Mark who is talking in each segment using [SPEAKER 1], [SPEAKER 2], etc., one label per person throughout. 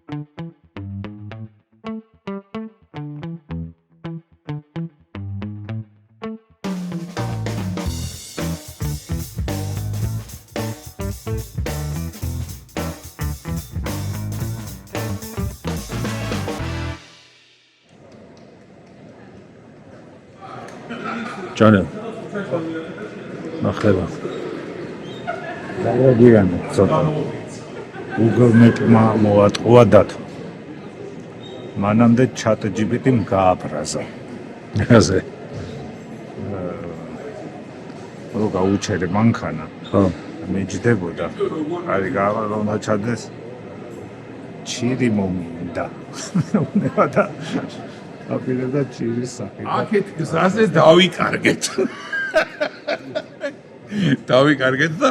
[SPEAKER 1] Canım. Merhaba. Giyana. Google Map-მა მოატყუა დათო. მანამდე ChatGPT-მ გააფრაზა. ასე. რო გაუჩერე მანქანა. ხო. მეჯდებოდა. არის გაავალონა ჩადეს. ჩირი მომინდა. უნდა და აპირებდა ჩირის სახე.
[SPEAKER 2] აქეთ გზაზე დავიკარგეთ. დავიკარგეთ და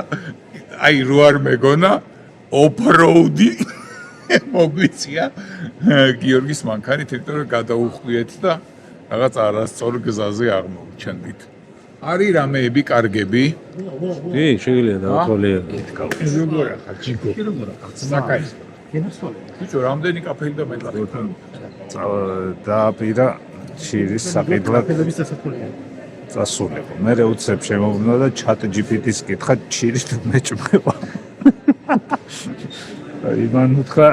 [SPEAKER 2] აი რო არ მეგონა ოფროუდი მოგვიწია გიორგის მანქანით, იმიტომ რომ გადაუხვიეთ და რაღაც არასწორ გზაზე აღმოვჩენდით. არის რამეები კარგები?
[SPEAKER 1] კი, შეიძლება დავთვალიერო.
[SPEAKER 2] როგორ ახლა ჯიგო? საკაი. ბიჭო, რამდენი კაფელი და მეტყავი?
[SPEAKER 1] დააპირა ჩირის საყიდლად წასულიყო. მე უცებ შემოვნა და ChatGPT-ს კითხა ჩირის თუ მეჭმება. იმან უთხრა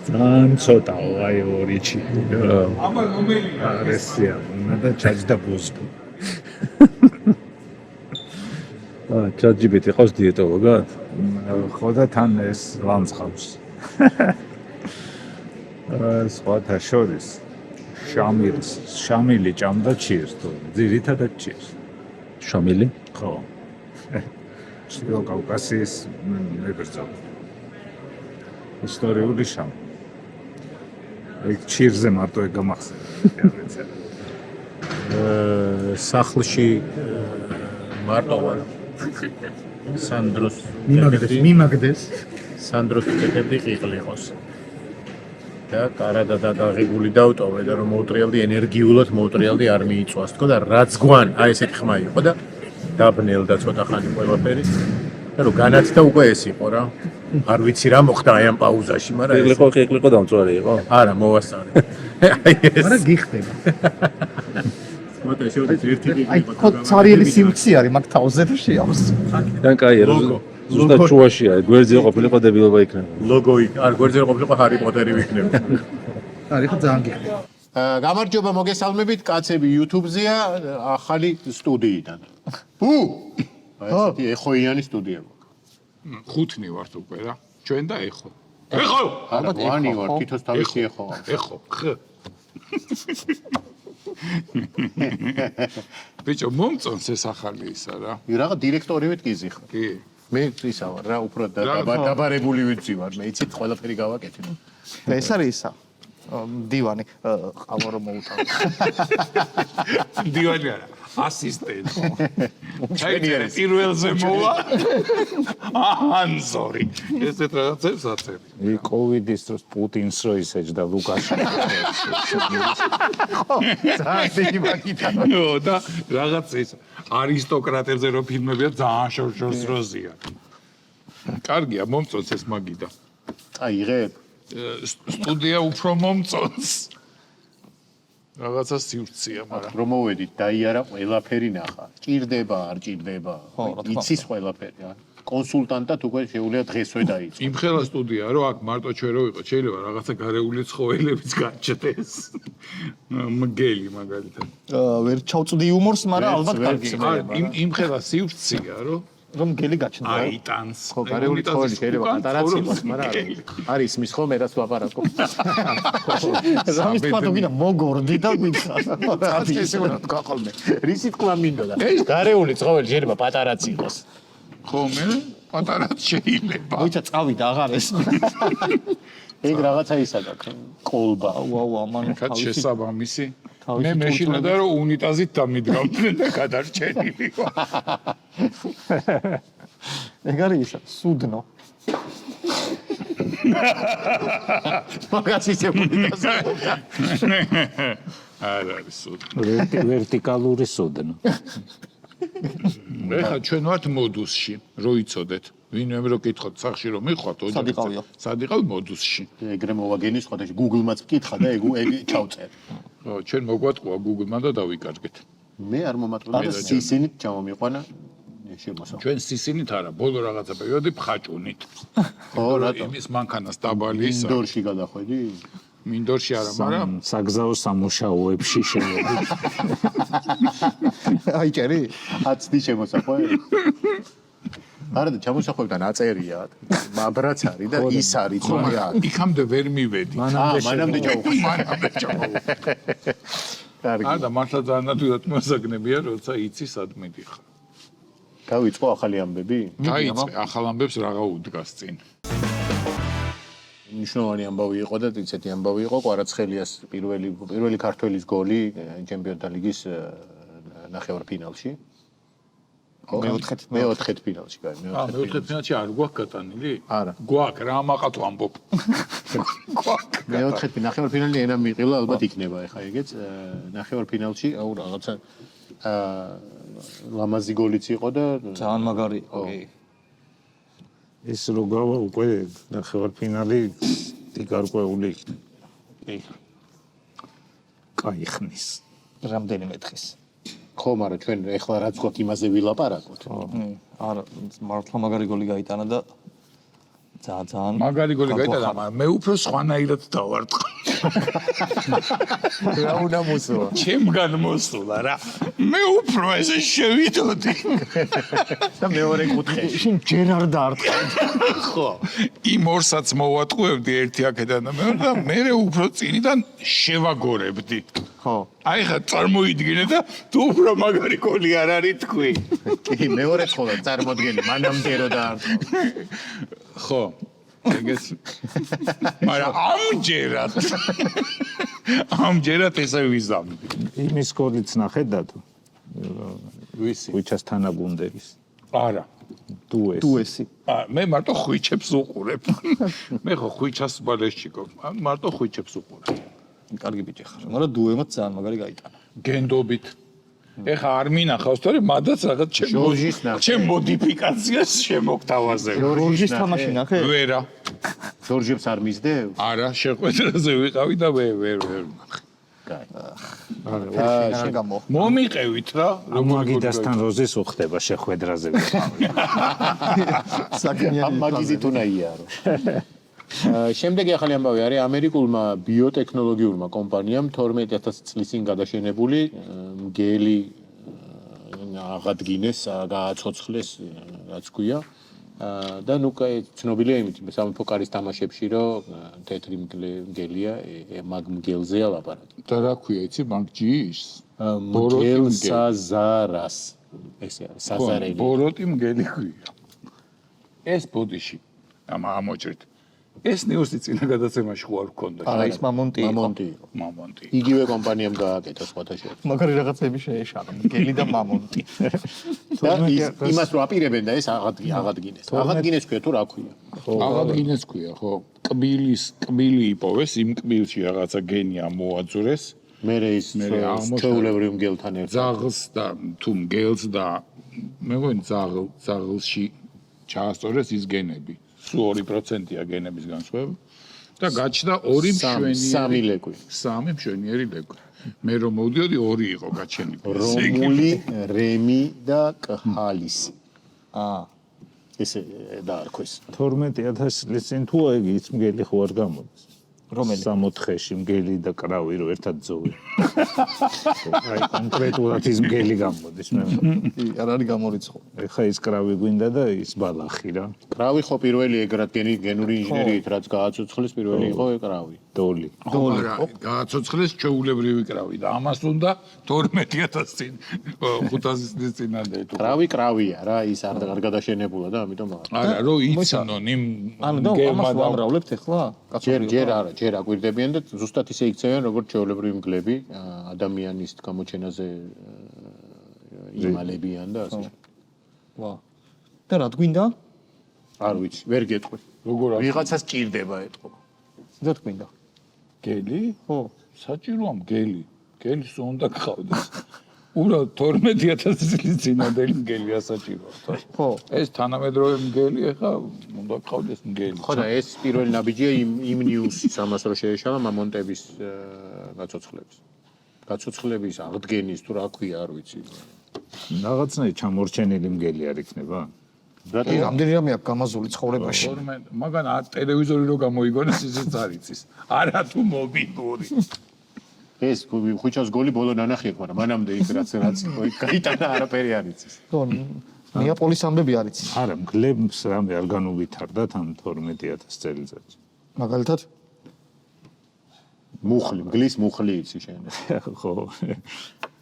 [SPEAKER 1] ძალიან ცოტა აი ორი ჩირი.
[SPEAKER 2] აბა რომელია?
[SPEAKER 1] რესია, და ჩაჯდა ბუზკი. ChatGPT ყავს დიეტოლოგად? ხო და თან ეს ლანძღავს. სხვათა შორის შამილი ჭამდა ჩირს თუ ძირითადად ჩირს. შამილი? ხო. ჩრდილო კავკასიის მებრძოლი. ისტორიული შამი. ეგ ჩირზე მარტო ეგ გამახსენებია.
[SPEAKER 3] სახლში მარტო ვარ. სანდროს
[SPEAKER 4] მიმაგდეს
[SPEAKER 3] სანდროს კეთებდი ყიყლიყოს. და კარადა და გაღებული დავტოვე და რომ მოუტრიალდი ენერგიულად მოუტრიალდი არ მიიწვას თქო და რაც გვან აი ესეთი ხმა იყო და დაბნელდა ცოტა ხანი ყველაფერი და რომ განათდა უკვე ეს იყო რა არ ვიცი რა მოხდა აი ამ პაუზაში მაგრამ
[SPEAKER 1] ყიყლიყო დამწვარი იყო?
[SPEAKER 3] არა მოვასწარე აი ეს
[SPEAKER 4] არა გიხდება
[SPEAKER 3] მოდი შევდეთ ერთი
[SPEAKER 4] აი ხო ცარიელი სიმცი არის მაგ თავზე და შეავს
[SPEAKER 1] დან კაია ზუსტად შუაშია გვერდზე ყოფილიყო დებილობა იქნება
[SPEAKER 3] ლოგო იქ არ გვერდზე ყოფილიყო ჰარი პოტერი ვიქნებოდა
[SPEAKER 4] არის ხო ძალიან გიხდება
[SPEAKER 3] გამარჯობა მოგესალმებით კაცები YouTube-ზეა ახალი სტუდიიდან. ბუ! ესეთი ეხოიანი სტუდია გვაქვს.
[SPEAKER 2] ხუთნი ვართ უკვე რა. ჩვენ და ეხო. ეხო!
[SPEAKER 3] არა, ვანი ვარ, თითოს თავისი ეხო.
[SPEAKER 2] ეხო, ხ. ბიჭო, მომწონს ეს ახალი ისა რა.
[SPEAKER 3] რაღაც დირექტორივით გიზი ხარ.
[SPEAKER 2] კი.
[SPEAKER 3] მე ისა ვარ რა, უფრო დაბარებული ვიცი ვარ, მე იცით ყველაფერი გავაკეთე.
[SPEAKER 4] და ეს არის ისა დივანი ყავა რომ მოუთავო
[SPEAKER 2] დივანი არა ასისტენტი ჩვენი პირველზე მოვა ანზორი ესეთ რაღაცებს აწევი
[SPEAKER 1] ი კოვიდის დროს პუტინს რო ისეჯდა ლუკაშენკო
[SPEAKER 4] ძალიან მაგითა
[SPEAKER 2] ნო და რაღაც ეს არისტოკრატებზე რო ფილმებია ძალიან შორშორს როზია კარგია მომწონს ეს მაგიდა
[SPEAKER 3] აიღებ
[SPEAKER 2] სტუდია უფრო მომწონს. რაღაცა სივრცეა, მაგრამ
[SPEAKER 3] რომ მოვედით, დაიარა ყველაფერი ნახა. ჭირდება, არ ჭირდება. იცის ყველაფერი, რა. კონსულტანტად უკვე შეუძლია დღესვე დაიწყო.
[SPEAKER 2] იმხელა სტუდია, რომ აქ მარტო ჩვენ რო ვიყოთ, შეიძლება რაღაცა გარეული ცხოველებიც გაჩნდეს. მგელი მაგალითად.
[SPEAKER 4] ვერ ჩავწვდი იუმორს, მაგრამ ალბათ კარგი.
[SPEAKER 2] იმხელა სივრცეა,
[SPEAKER 4] რომ გელი გაჩნდა.
[SPEAKER 2] აიტანს.
[SPEAKER 3] ხო, გარეული ცხოველი შეიძლება პატარაც იყოს, მაგრამ არის მის ხოლმე რაც ვაპარაკობ.
[SPEAKER 4] რამის თქვა თუ გინდა მოგორდი და გიქცა.
[SPEAKER 3] წათი ისე უნდა თქვა ხოლმე. რისი თქვა მინდოდა? გარეული ცხოველი შეიძლება პატარაც იყოს.
[SPEAKER 2] ხო, მე პატარაც შეიძლება.
[SPEAKER 4] მოიცა წავიდა აღარეს.
[SPEAKER 3] ეგ რაღაცა ისა გაქვს. კოლბა.
[SPEAKER 4] ვაუ, მან
[SPEAKER 2] კაც შესაბამისი. მე მეშინოდა რომ უნიტაზით დამიდგავდნენ და გადარჩენილი ვარ.
[SPEAKER 4] ეგ არის ისა, სუდნო.
[SPEAKER 3] მაგას ისე უნიტაზი.
[SPEAKER 2] არ არის სუდნო.
[SPEAKER 1] ვერტიკალური სუდნო.
[SPEAKER 2] ეხლა ჩვენ ვართ მოდუსში, რო იცოდეთ. ვინმე რო კითხოთ სახში რომ მიხვალთ,
[SPEAKER 4] სად იყავიო?
[SPEAKER 2] სად იყავი მოდუსში.
[SPEAKER 3] ეგრე მოვაგენი სხვადასხვა Google-მაც მკითხა და ეგ ჩავწერ.
[SPEAKER 2] ხო, ჩვენ მოგვატყუა Google-მა და დავიკარგეთ.
[SPEAKER 3] მე არ მომატყუა და სისინით ჩამომიყვანა შემოსა.
[SPEAKER 2] ჩვენ სისინით არა, ბოლო რაღაცა პერიოდი ფხაჭუნით.
[SPEAKER 3] ხო, რატო?
[SPEAKER 2] იმის მანქანას დაბალი ისა.
[SPEAKER 3] ინდორში გადახვედი?
[SPEAKER 2] მინდორში არა, მაგრამ
[SPEAKER 1] საგზაო სამუშაოებში შემოდი.
[SPEAKER 4] აი ჭერი?
[SPEAKER 3] აცდი შემოსახვე? არა და ჩამოსახვებთან აწერია. მაბრაც არის და ის არის, რომ
[SPEAKER 2] იქამდე ვერ მივედი.
[SPEAKER 3] მანამდე ჩავხო.
[SPEAKER 2] მანამდე ჩავხო.
[SPEAKER 3] კარგი.
[SPEAKER 2] არა, მართლა ძალიან ადვილად მოსაგნებია, როცა იცი სად მიდიხარ.
[SPEAKER 3] გავიწყო ახალი ამბები?
[SPEAKER 2] დაიწყე ახალ ამბებს რაღა უდგას წინ.
[SPEAKER 3] მნიშვნელოვანი ამბავი იყო და ისეთი ამბავი იყო კვარაცხელიას პირველი ქართველის გოლი ჩემპიონთა ლიგის ნახევარფინალში. მეოთხედ ფინალში გაი,
[SPEAKER 2] მეოთხედ ფინალში არ გვაქვს გატანილი?
[SPEAKER 3] არა.
[SPEAKER 2] გვაქვს, რა ამაყად ვამბობ. გვაქვს.
[SPEAKER 3] მეოთხედ ნახევარფინალი ენა მიყილა, ალბათ იქნება ახლა ეგეც. ნახევარფინალში, აუ რაღაცა ლამაზი გოლიც იყო და
[SPEAKER 4] ძალიან მაგარი იყო.
[SPEAKER 1] ეს რო გავა უკვე ნახევარფინალი დიგარკვეული კი. კაი ხნის.
[SPEAKER 4] რამდენიმე დღის.
[SPEAKER 3] ხო, მაგრამ ჩვენ ეხლა რაც გვაქვს იმაზე ვილაპარაკოთ.
[SPEAKER 4] არა, მართლა მაგარი გოლი გაიტანა და ძალიან
[SPEAKER 2] მაგარი გოლი გაიტანა, მაგრამ მე უფრო სხვანაირად დავარტყა.
[SPEAKER 3] რა უნდა მოსულა?
[SPEAKER 2] ჩემგან მოსულა რა. მე უფრო ესე შევიდოდი.
[SPEAKER 3] და მეორე კუთხეში.
[SPEAKER 4] შენ ჯერ არ დაარტყა.
[SPEAKER 2] ხო, იმ ორსაც მოვატყუებდი ერთი აქედან და მეორე და მე უფრო წინიდან შევაგორებდი.
[SPEAKER 4] ხო.
[SPEAKER 2] აი ხა წარმოიდგინე და თუ უფრო მაგარი გოლი არ არის თქვი.
[SPEAKER 3] კი, მეორე ხოლმე წარმოდგენი, მანამდე რო დაარტყა.
[SPEAKER 2] ხო. ეგეც. მაგრამ ამჯერად ესე ვიზამდი.
[SPEAKER 1] იმის გოლიც ნახედათ.
[SPEAKER 2] ვისი?
[SPEAKER 1] ხვიჩას თანაგუნდელის.
[SPEAKER 2] არა.
[SPEAKER 4] დუესი.
[SPEAKER 2] მე მარტო ხვიჩებს უყურებ. მე ხო ხვიჩას ბალეშჩიკო. მარტო ხვიჩებს უყურებ.
[SPEAKER 4] კარგი ბიჭი ხარ, მაგრამ დუემაც ძალიან მაგარი გაიტანა.
[SPEAKER 2] გენდობით. ეხა არ მინახავს, თორე მადაც რაღაც ჩემ მოდიფიკაციას შემოგთავაზე.
[SPEAKER 4] ჯორჯის თამაში ნახე?
[SPEAKER 2] ვერა.
[SPEAKER 3] ჯორჯებს არ მისდევ?
[SPEAKER 2] არა, შეხვედრაზე ვიყავი და ვერ ნახე.
[SPEAKER 3] კაი.
[SPEAKER 4] არა გამო.
[SPEAKER 2] მომიყევით რა,
[SPEAKER 1] მაგიდასთან როზეს უხდება შეხვედრაზე.
[SPEAKER 4] საკენიანი
[SPEAKER 3] მაგიზი თუნა იარო. შემდეგი ახალი ამბავი არის ამერიკულმა ბიოტექნოლოგიურმა კომპანიამ 12000 წლის წინ გადაშენებული მგელი აღადგინეს, გააცოცხლეს, რაც ქვია. და ნუ ცნობილია იმით, სამეფო კარის თამაშებში, რომ თეთრი მგელია, მაგ მგელზეა ლაპარაკი.
[SPEAKER 2] და რა ქვია, იცი, მაგჯის?
[SPEAKER 3] მგელსაზარას. ესე არის, საზარელი.
[SPEAKER 2] ბოროტი მგელი ქვია. ეს ბოდიში ამოჭრით. ეს ნიუსი წინა გადაცემაში ხო არ გქონდა.
[SPEAKER 4] არა, ის მამონტი იყო.
[SPEAKER 2] მამონტი.
[SPEAKER 3] იგივე კომპანიამ გააკეთა სხვათა შორის.
[SPEAKER 4] მაგარი რაღაცები შეეშალა, მგელი და მამონტი.
[SPEAKER 3] და იმას რო აპირებენ და ეს აღადგინეს. აღადგინეს ქვია თუ რა ქვია?
[SPEAKER 2] აღადგინეს ქვია, ხო. კბილი იპოვეს, იმ კბილში რაღაცა გენი ამოაძურეს.
[SPEAKER 3] მე ის ჩვეულებრივ მგელთან ერთად.
[SPEAKER 2] ძაღლს და თუ მგელს და მე მგონი ძაღლში ჩაასწორეს ის გენები. სულ 2%-ია გენების განსხვავება და გაჩნდა 2 მშვენიერი 3 მშვენიერი ლეკვი. მე რომ მოვდიოდი 2 იყო გაჩენილი.
[SPEAKER 3] რომული, რემი და კჰალისი. ესე დაარქვეს.
[SPEAKER 1] 12000 წლის წინ თუ ეგ ის მგელი ხო არ გამოდის.
[SPEAKER 4] რომელი?
[SPEAKER 1] 64-ში მგელი და კრავი რო ერთად ძოვი. აი კონკრეტულად ის მგელი გამოდის მე.
[SPEAKER 4] არ არის გამორიცხო.
[SPEAKER 1] ეხა ის კრავი გვინდა და ის ბალახი რა.
[SPEAKER 3] კრავი ხო პირველი ეგ რა გენური ინჟინერიით რაც გააცოცხლეს პირველი იყო ეგ კრავი.
[SPEAKER 1] დოლი.
[SPEAKER 2] არა, გააცოცხლეს ჩვეულებრივი კრავი და ამას უნდა 12000 წინ 500 წლის წინამდე თუ.
[SPEAKER 3] კრავია რა, ის არ გადაშენებულა და ამიტომ
[SPEAKER 2] არა, რო იცნონ იმ
[SPEAKER 4] ანუ და ამას ვამრავლებთ ახლა?
[SPEAKER 3] ჯერ აკვირდებიან და ზუსტად ისე იქცევენ როგორც ჩვეულებრივი მგლები, ადამიანის გამოჩენაზე იმალებიან და ასე.
[SPEAKER 4] ვა. და რა გვინდა?
[SPEAKER 3] არ ვიცი, ვერ გეტყვი.
[SPEAKER 2] როგორ არის?
[SPEAKER 3] ვიღაცას ჭირდება ეტყობა.
[SPEAKER 4] რა გვინდა?
[SPEAKER 2] გელი?
[SPEAKER 4] ხო.
[SPEAKER 2] საჭიროა მგელი. გელი სულ უნდა გყავდეს. უბრალოდ 12000 წლის წინანდელი მგელი ასაჭიროა.
[SPEAKER 4] ხო.
[SPEAKER 2] ეს თანამედროვე მგელი ახლა უნდა გყავდეს მგელი.
[SPEAKER 3] ხო და ეს პირველი ნაბიჯია იმ ნიუსის ამას რო შეეშალა მამონტების გაცოცხლების აღდგენის თუ რა ქვია არ ვიცი.
[SPEAKER 1] რაღაცნაირად ჩამორჩენილი მგელი არ იქნება?
[SPEAKER 4] რამდენი რამე აქვს გამაზული ცხოვრებაში.
[SPEAKER 2] მაგან ტელევიზორი რო გამოიგონეს ისიც არ იცის. არა თუ მობილური.
[SPEAKER 3] ეს ხუჩას გოლი ბოლო ნანახი ხო, მაგრამ მანამდე იქ რაც გაიტანა არაფერი არ იცის.
[SPEAKER 4] ხო, ნეაპოლის ამბები არ იცის.
[SPEAKER 1] არა, მგლებს რამე არ განუვითარდათ ამ 12000 წელიწადში.
[SPEAKER 4] მაგალითად,
[SPEAKER 3] მგლის მუხლი იცი შენ.
[SPEAKER 1] ხო.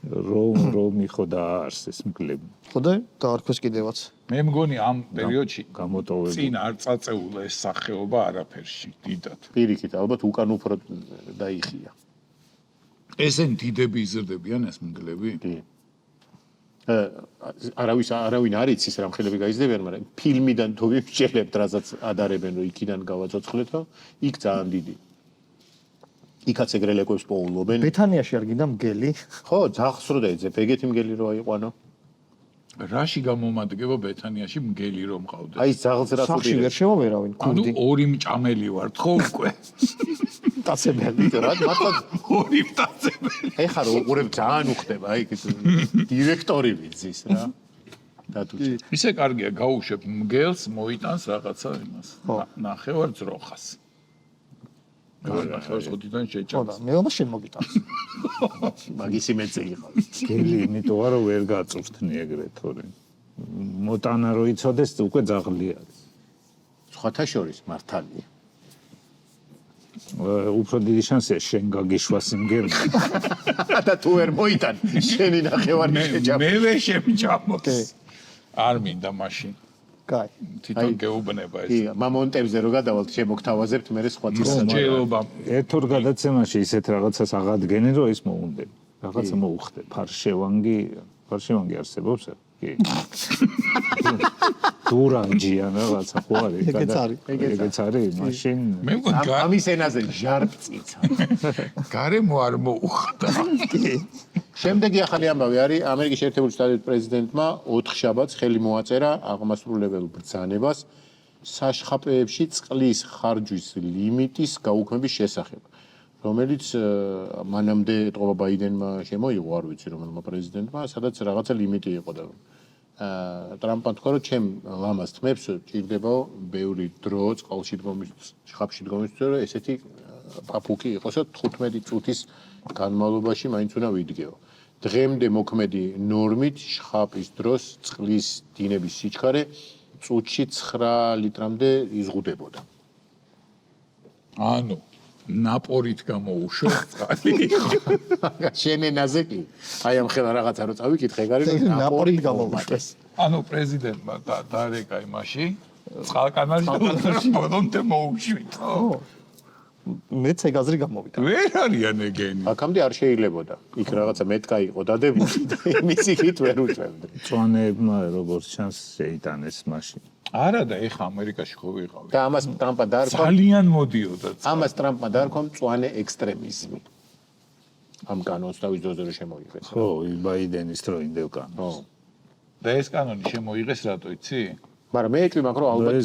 [SPEAKER 1] რომ ხო დაარსეს მგლები.
[SPEAKER 4] ხო და დაარქვეს კიდევაც.
[SPEAKER 2] მე მგონი ამ პერიოდში
[SPEAKER 1] გამოტოვებული.
[SPEAKER 2] წინ არ წაწეულა ეს სახეობა არაფერში, დიდად.
[SPEAKER 3] პირიქით, ალბათ უკან უფრო დაიხია.
[SPEAKER 2] ესენ დიდები იზრდებიან ეს მგლები?
[SPEAKER 3] კი. არავინ არ იცის რა მხილები გაიზრდებიან, მაგრამ ფილმიდან თუ ვიმსჯელებთ, რასაც ადარებენ, რომ იქიდან გავაწოცხლეთ, რომ იქ ძალიან დიდი. იქაც ეგრე ლეკვებს პოულობენ.
[SPEAKER 4] ბეთანიაში არ გინდა მგელი?
[SPEAKER 3] ხო, ძაღლს რო დაეძებ, ეგეთი მგელი რო აიყვანო.
[SPEAKER 2] რაში გამომადგება ბეთანიაში მგელი რომ ყავდეს?
[SPEAKER 3] აი ძაღლს რა
[SPEAKER 4] სახში ვერ შემოვერავინ,
[SPEAKER 2] ანუ
[SPEAKER 4] ქურდი.
[SPEAKER 2] ორი მჭამელი ვართ ხო უკვე?
[SPEAKER 4] ტაცებელი.
[SPEAKER 3] რა მართლა
[SPEAKER 2] ორი მტაცებელი.
[SPEAKER 3] ეხლა რო უყურებ ძალიან უხდება, აი დირექტორი ვიცის რა. დათუჩე.
[SPEAKER 2] ისე კარგია გაუშვებ მგელს, მოიტანს რაღაცა იმას. ნახევარ ძროხას. ნახევარ ზღუდიდან
[SPEAKER 4] ხო და
[SPEAKER 2] შეჭამს.
[SPEAKER 4] მე უნდა შენ მოგიტანს.
[SPEAKER 3] მაგისი მეწე იყავს.
[SPEAKER 1] მგელი იმიტომ რომ ვერ გაწურთნი ეგრე თორე. მოტანა რო იცოდეს უკვე ძაღლი არის.
[SPEAKER 3] სხვათა შორის მართალია.
[SPEAKER 1] უფრო დიდი შანსია შენ გაგიშვას იმ გერმ.
[SPEAKER 3] და თუ ვერ მოიტან, შენი ნახევარი შეჭამ.
[SPEAKER 2] მე ვერ შემჭამოს. არ მინდა მაშინ.
[SPEAKER 4] კაი.
[SPEAKER 2] თვითონ გეუბნება ეს.
[SPEAKER 3] კი, მამონტებზე რო გადავალთ, შემოგთავაზებთ, მე სხვა წესს.
[SPEAKER 2] ჯელობა.
[SPEAKER 1] ერთ ორ გადაცემაში ისეთ რაღაცას აღადგენენ, რომ ის მოუნდები. რაღაცა მოუხდე. ფარშევანგი არსებობს? კი. დურანჯი ან რაღაცა ხო არის? ეგეც არის, მაშინ
[SPEAKER 2] მე მგონი
[SPEAKER 3] ამის ენაზე ჟარბწიცა.
[SPEAKER 2] გარემო არ მოუხდა.
[SPEAKER 3] შემდეგი ახალი ამბავი არის ამერიკის შეერთებული შტატების პრეზიდენტმა 4 შაბათს ხელი მოაწერა აღმასრულებელ ბრძანებას საშხაპეებში წყლის ხარჯვის ლიმიტის გაუქმების შესახებ, რომელიც მანამდე ეთყობა ბაიდენმა შემოიღო, არ ვიცი რომელმა პრეზიდენტმა, სადაც რაღაცა ლიმიტი იყო და ტრამპმა თქვა, რომ ჩემ ლამაზ თმებს ჭირდებაო ბევრი დრო წყალში დგომის, შხაპში დგომის, რომ ესეთი პაპუკი იყოს, 15 წუთის განმავლობაში მაინც უნდა ვიდგეო. დღემდე მოქმედი ნორმით შხაპის დროს წყლის დინების სიჩქარე წუთში 9 ლიტრამდე იზღუდებოდა.
[SPEAKER 2] ანუ ნაპორით გამოუშვა წყალი.
[SPEAKER 3] შენ ენაზე კი. აი ამ ხელა რაღაცა რო წავიკითხე, ეგ არის
[SPEAKER 4] ნაპორით გამოვაშვეს.
[SPEAKER 2] ანუ პრეზიდენტმა დარეკა იმაში წყალკანალში ბოლომდე მოუშვით.
[SPEAKER 4] მეც ეგ აზრი გამოვიდა.
[SPEAKER 2] ვერ არიან ეგენი.
[SPEAKER 3] აქამდე არ შეიძლებოდა. იქ რაღაცა მეტკა იყო დადებული და იმის იქით ვერ უშვებდი.
[SPEAKER 1] წვანეებმა როგორც ჩანს შეიტანეს მაშინ.
[SPEAKER 2] არა და ეხა ამერიკაში ხო ვიყავი.
[SPEAKER 3] და ამას ტრამპმა დაარქვა,
[SPEAKER 2] ძალიან მოდიოდა.
[SPEAKER 3] ამას ტრამპმა დაარქვა მწვანე ექსტრემიზმი. ამ კანონს თავის დროზე რო შემოიღეს.
[SPEAKER 1] ხო, ბაიდენის დროინდელ კანონს.
[SPEAKER 3] ხო.
[SPEAKER 2] და ეს კანონი შემოიღეს რატო იცი?
[SPEAKER 3] მაგრამ მე ეჭვი მაქვს, რომ ალბათ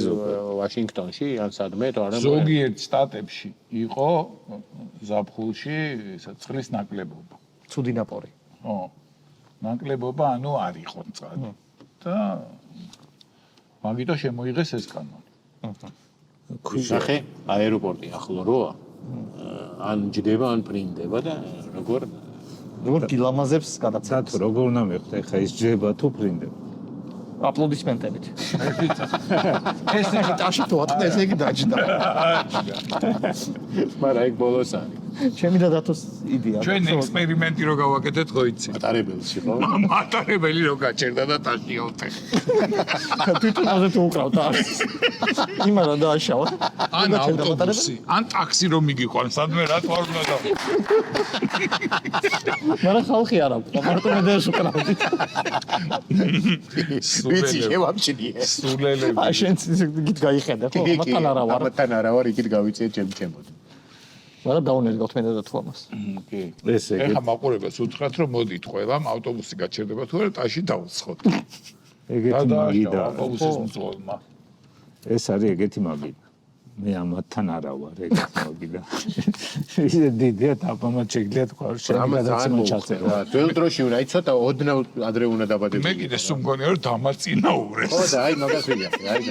[SPEAKER 3] ვაშინგტონში ან სადმე თუ არა
[SPEAKER 2] ზოგიერთ შტატებში იყო ზაფხულში წყლის ნაკლებობა.
[SPEAKER 4] ცუდი ნაპორი.
[SPEAKER 2] ხო. ნაკლებობა ანუ არ იყო წყალი. და მაგიტო შემოიღეს ეს კანონი.
[SPEAKER 3] ნახე, აეროპორტი ახლო როა. ან ჯდება, ან პრინდება და როგორ
[SPEAKER 4] გილამაზებს გადაცემას.
[SPEAKER 1] თუ როგორ უნდა მივხვდე, ხა ის ჯება თუ ფრინდება.
[SPEAKER 4] აპლოდისმენტებით.
[SPEAKER 2] ეს
[SPEAKER 4] ტაში თუ ატყდა ესე იგი დაჯდა.
[SPEAKER 3] მაგრამ ეგ ბოლოს არის.
[SPEAKER 4] ჩემი და დათოს იდეა.
[SPEAKER 2] ჩვენ ექსპერიმენტი რო გავაკეთეთ, ხო იცი?
[SPEAKER 3] მატარებელში ხო?
[SPEAKER 2] მატარებელი რო გაჭერდა და ტაში ავთე.
[SPEAKER 4] თვითონ აზე თუ უკრავდა. იმარა დააშავა.
[SPEAKER 2] ან ავტობუსი, ან ტაქსი რომ მიგიყვან, სადმე რა თქმა უნდა.
[SPEAKER 4] მაგრამ ხალხი არ აქვს, მარტო მე და უკრავდი.
[SPEAKER 3] ვიცი შევამჩნიე.
[SPEAKER 2] სულელები.
[SPEAKER 4] შენ იქით გაიხედა ხო? ამათან არა ვარ.
[SPEAKER 3] ამათან არა ვარ, იქით გავიწიე ჩემ.
[SPEAKER 4] მაგრამ დაუნერგავთ მე და თუ ამას.
[SPEAKER 2] კი.
[SPEAKER 1] ეს ეგ
[SPEAKER 2] ეხა მაყურებელს უთხრათ რომ მოდით ყველამ ავტობუსი გაჩერდება თუ არა ტაში დავუცხოთ.
[SPEAKER 1] ეგეთი მაგიდა.
[SPEAKER 2] ავტობუსის მძღოლმა.
[SPEAKER 1] ეს არის ეგეთი მაგიდა. მე ამათთან არა ვარ ეგეთი მაგიდა. ისე დიდია დაბამად შეგიძლია თქვა
[SPEAKER 3] ამაცან
[SPEAKER 1] ჩაწერა.
[SPEAKER 3] ძველ დროში უნდა იცოდა ოდნავ ადრე უნდა დაბადებული.
[SPEAKER 2] მე კიდე სულ მგონია რომ დამარწინაურეს.
[SPEAKER 3] ხო და აი მაგას ვიგებ. აი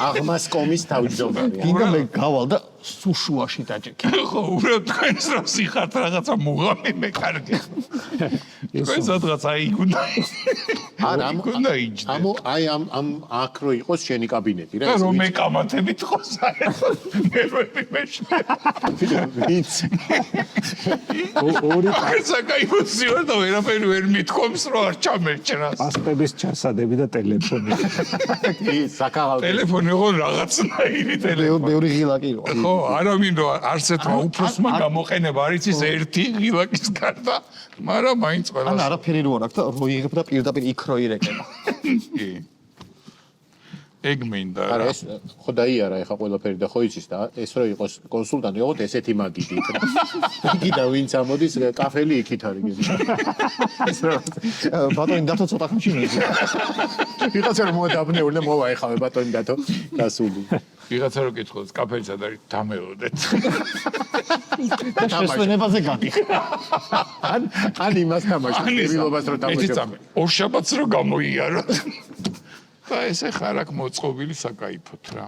[SPEAKER 3] აღმასკომის თავმჯდომარე.
[SPEAKER 4] გინდა მე გავალ და სუშუაში დაჭექი.
[SPEAKER 2] ხო, უბრალოდ თქვენს რო სიხართ რაღაცა მუღამი მე კარგი. თქვენ სადღაც აი გუნდა.
[SPEAKER 3] არა,
[SPEAKER 2] გუნდა იჯდე.
[SPEAKER 3] აი ამ აქ რო იყოს შენი კაბინეტი რა.
[SPEAKER 2] და რომ ეკამათებით ხო საერთოდ მე მეშე.
[SPEAKER 3] ვიც.
[SPEAKER 1] ორი
[SPEAKER 2] საკაიფოსი ვარ და ვერაფერი ვერ მithkoms რომ არ ჩამერჩნას.
[SPEAKER 1] პასპების ჩასადები და ტელეფონი.
[SPEAKER 3] კი, საკავალ.
[SPEAKER 2] ტელეფონი ხო რაღაცნაირი ტელეფონი.
[SPEAKER 4] ბევრი ღილაკი რო.
[SPEAKER 2] ხო, არა მინდო არსეთმა უფროსმა გამოყენება არის ის ერთი ღილაკის გარდა, მაგრამ მაინც
[SPEAKER 4] ან
[SPEAKER 2] ყველას.
[SPEAKER 4] არაფერი რო არ აქვს და რო იღებ და პირდაპირ იქ რო ირეკება.
[SPEAKER 2] კი. ეგ მინდა.
[SPEAKER 3] არა ეს ხო დაიარა ეხა ყველაფერი და ხო იცის და ეს რო იყოს კონსულტანტი იყოთ ესეთი მაგიდით რა. იგი და ვინც ამოდის კაფელი იქით არის.
[SPEAKER 4] ბატონი დათო ცოტა ხანში მიიღო.
[SPEAKER 3] ვიღაცა რომ მოადაბნეული და მოვა ეხავე ბატონი დათო გასული.
[SPEAKER 2] ვიღაცა რო კითხულობს კაფეში სად არის დამეოდეთ.
[SPEAKER 4] და შესვენებაზე გადიხარ.
[SPEAKER 3] ან იმას თამაშობ, პირველობას რო თამაშობ.
[SPEAKER 2] ორშაბათს რო გამოიაროთ. და ესე ხარ აქ მოწყობილი საკაიფოთ რა.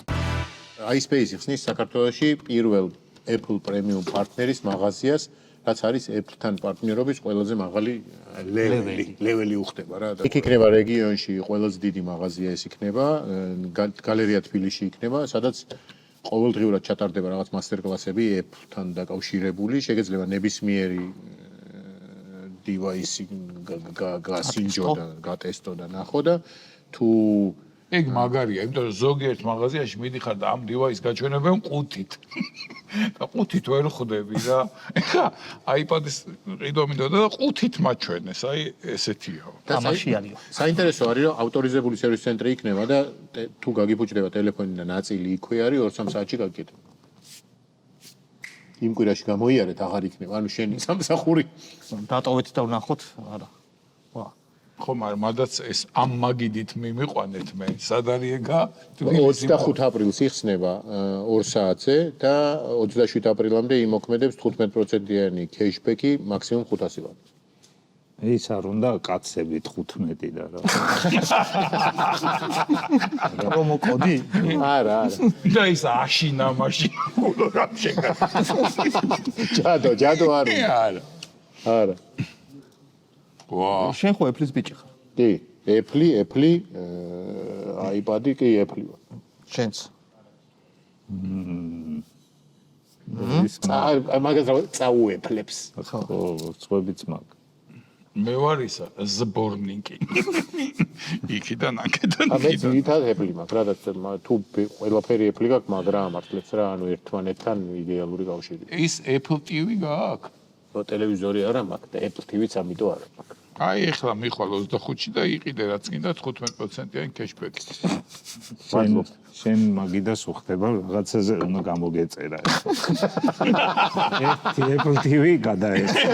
[SPEAKER 3] iSpace ხსნის საქართველოში პირველ Apple Premium პარტნერის მაღაზიას, რაც არის Apple-თან პარტნიორობის ყველაზე მაღალი ლეველი უხდება რა. იქ იქნება რეგიონში ყველაზე დიდი მაღაზია ეს იქნება, გალერეა თბილისში იქნება, სადაც ყოველდღიურად ჩატარდება რაღაც მასტერკლასები Apple-თან დაკავშირებული, შეგეძლება ნებისმიერი device-ი გასინჯო და გატესტო და ნახო და თუ
[SPEAKER 2] ეგ მაგარია, იმიტომ რომ ზოგიერთ მაღაზიაში მიდიხარ და ამ device გაჩვენებენ ყუთით. და ყუთით ვერ ხვდები რა. ეხა iPad-ის ყიდვა მინდოდა და ყუთით მაჩვენეს, აი ესეთიო.
[SPEAKER 4] თამაში არის.
[SPEAKER 3] საინტერესო არის რომ ავტორიზებული სერვის ცენტრი იქნება და თუ გაგიფუჭდება ტელეფონი და ნაწილი იქვე არის 2-3 საათში გაგიკეთებ. იმ კვირაში გამოიარეთ აღარ იქნება, ანუ შენი სამსახური.
[SPEAKER 4] დატოვეთ და ვნახოთ, არა. ვა.
[SPEAKER 2] ხო, მაგრამ მადაც ეს ამ მაგიდით მიმიყვანეთ მე. სად არის ეგა?
[SPEAKER 3] 25 აპრილს იხსნება 2 საათზე და 27 აპრილამდე იმოქმედებს 15%-იანი cashback-ი მაქსიმუმ 500 ლარი.
[SPEAKER 1] ის არ უნდა კაცები 15 და რა.
[SPEAKER 4] პრომო კოდი?
[SPEAKER 3] არა.
[SPEAKER 2] და ის აშინა მაშინ უlo რა შეგა.
[SPEAKER 3] ჯადო არის.
[SPEAKER 2] არა.
[SPEAKER 3] არა.
[SPEAKER 2] ვა.
[SPEAKER 4] შენ ხო Apple-ის ბიჭი ხარ?
[SPEAKER 3] კი, Apple, iPad-ი კი Apple ვარ.
[SPEAKER 4] შენც.
[SPEAKER 3] მაგას წაუეფლებს.
[SPEAKER 1] ხო, წვებიც მაგ.
[SPEAKER 2] მე ვარ ისა ზბორნიკი. იქიდან აქედან.
[SPEAKER 3] მე ძირითადად Apple მაქვს, რადგან თუ ყველაფერი Apple გაქვს, მაგრამ ამართლებს რა, ანუ ერთმანეთთან იდეალური კავშირი.
[SPEAKER 2] ის Apple TV გააქვს?
[SPEAKER 3] ტელევიზორი არა მაქვს და Apple TV-ც ამიტომ არა მაქვს.
[SPEAKER 2] აი ეხლა მიხვალ 25-ში და იყიდე რაც გინდა 15%-იანი cashback.
[SPEAKER 1] შენ მაგიდას უხდება რაღაცაზე უნდა გამოგეწერა ეს. Apple TV გადაეცა.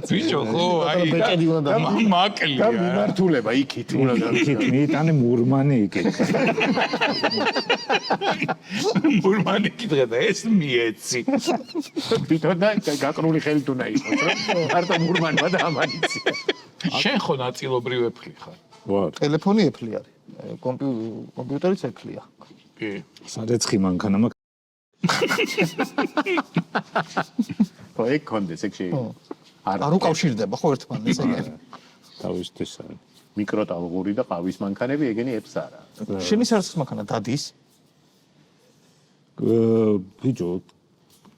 [SPEAKER 2] ბიჭო ხო აი
[SPEAKER 4] ბეკედი უნდა
[SPEAKER 2] მაკლია.
[SPEAKER 3] და მიმართულება იქით უნდა
[SPEAKER 1] იქით მიიტანე მურმანი იქით.
[SPEAKER 2] მურმანი კიდე და ეს მიეცი.
[SPEAKER 3] თვითონ და გაკრული ხელით უნდა იყოს რა. მარტო მურმანმა და ამანიცი.
[SPEAKER 2] შენ ხო ნაწილობრივ Apple ხარ?
[SPEAKER 1] ვარ.
[SPEAKER 4] ტელეფონი Apple არის. კომპიუტერიც Apple-ია.
[SPEAKER 2] კი.
[SPEAKER 1] სარეცხი მანქანა მაქვს.
[SPEAKER 3] ხო, ეგ კონდეს ეგ შეიძლება.
[SPEAKER 4] არ უკავშირდება ხო ერთმანეთს ეგ.
[SPEAKER 1] თავისთვის არის.
[SPEAKER 3] მიკროტალღური და ყავის მანქანები ეგენი Apple-ს არა.
[SPEAKER 4] შენი სარეცხი მანქანა დადის?
[SPEAKER 1] ბიჭო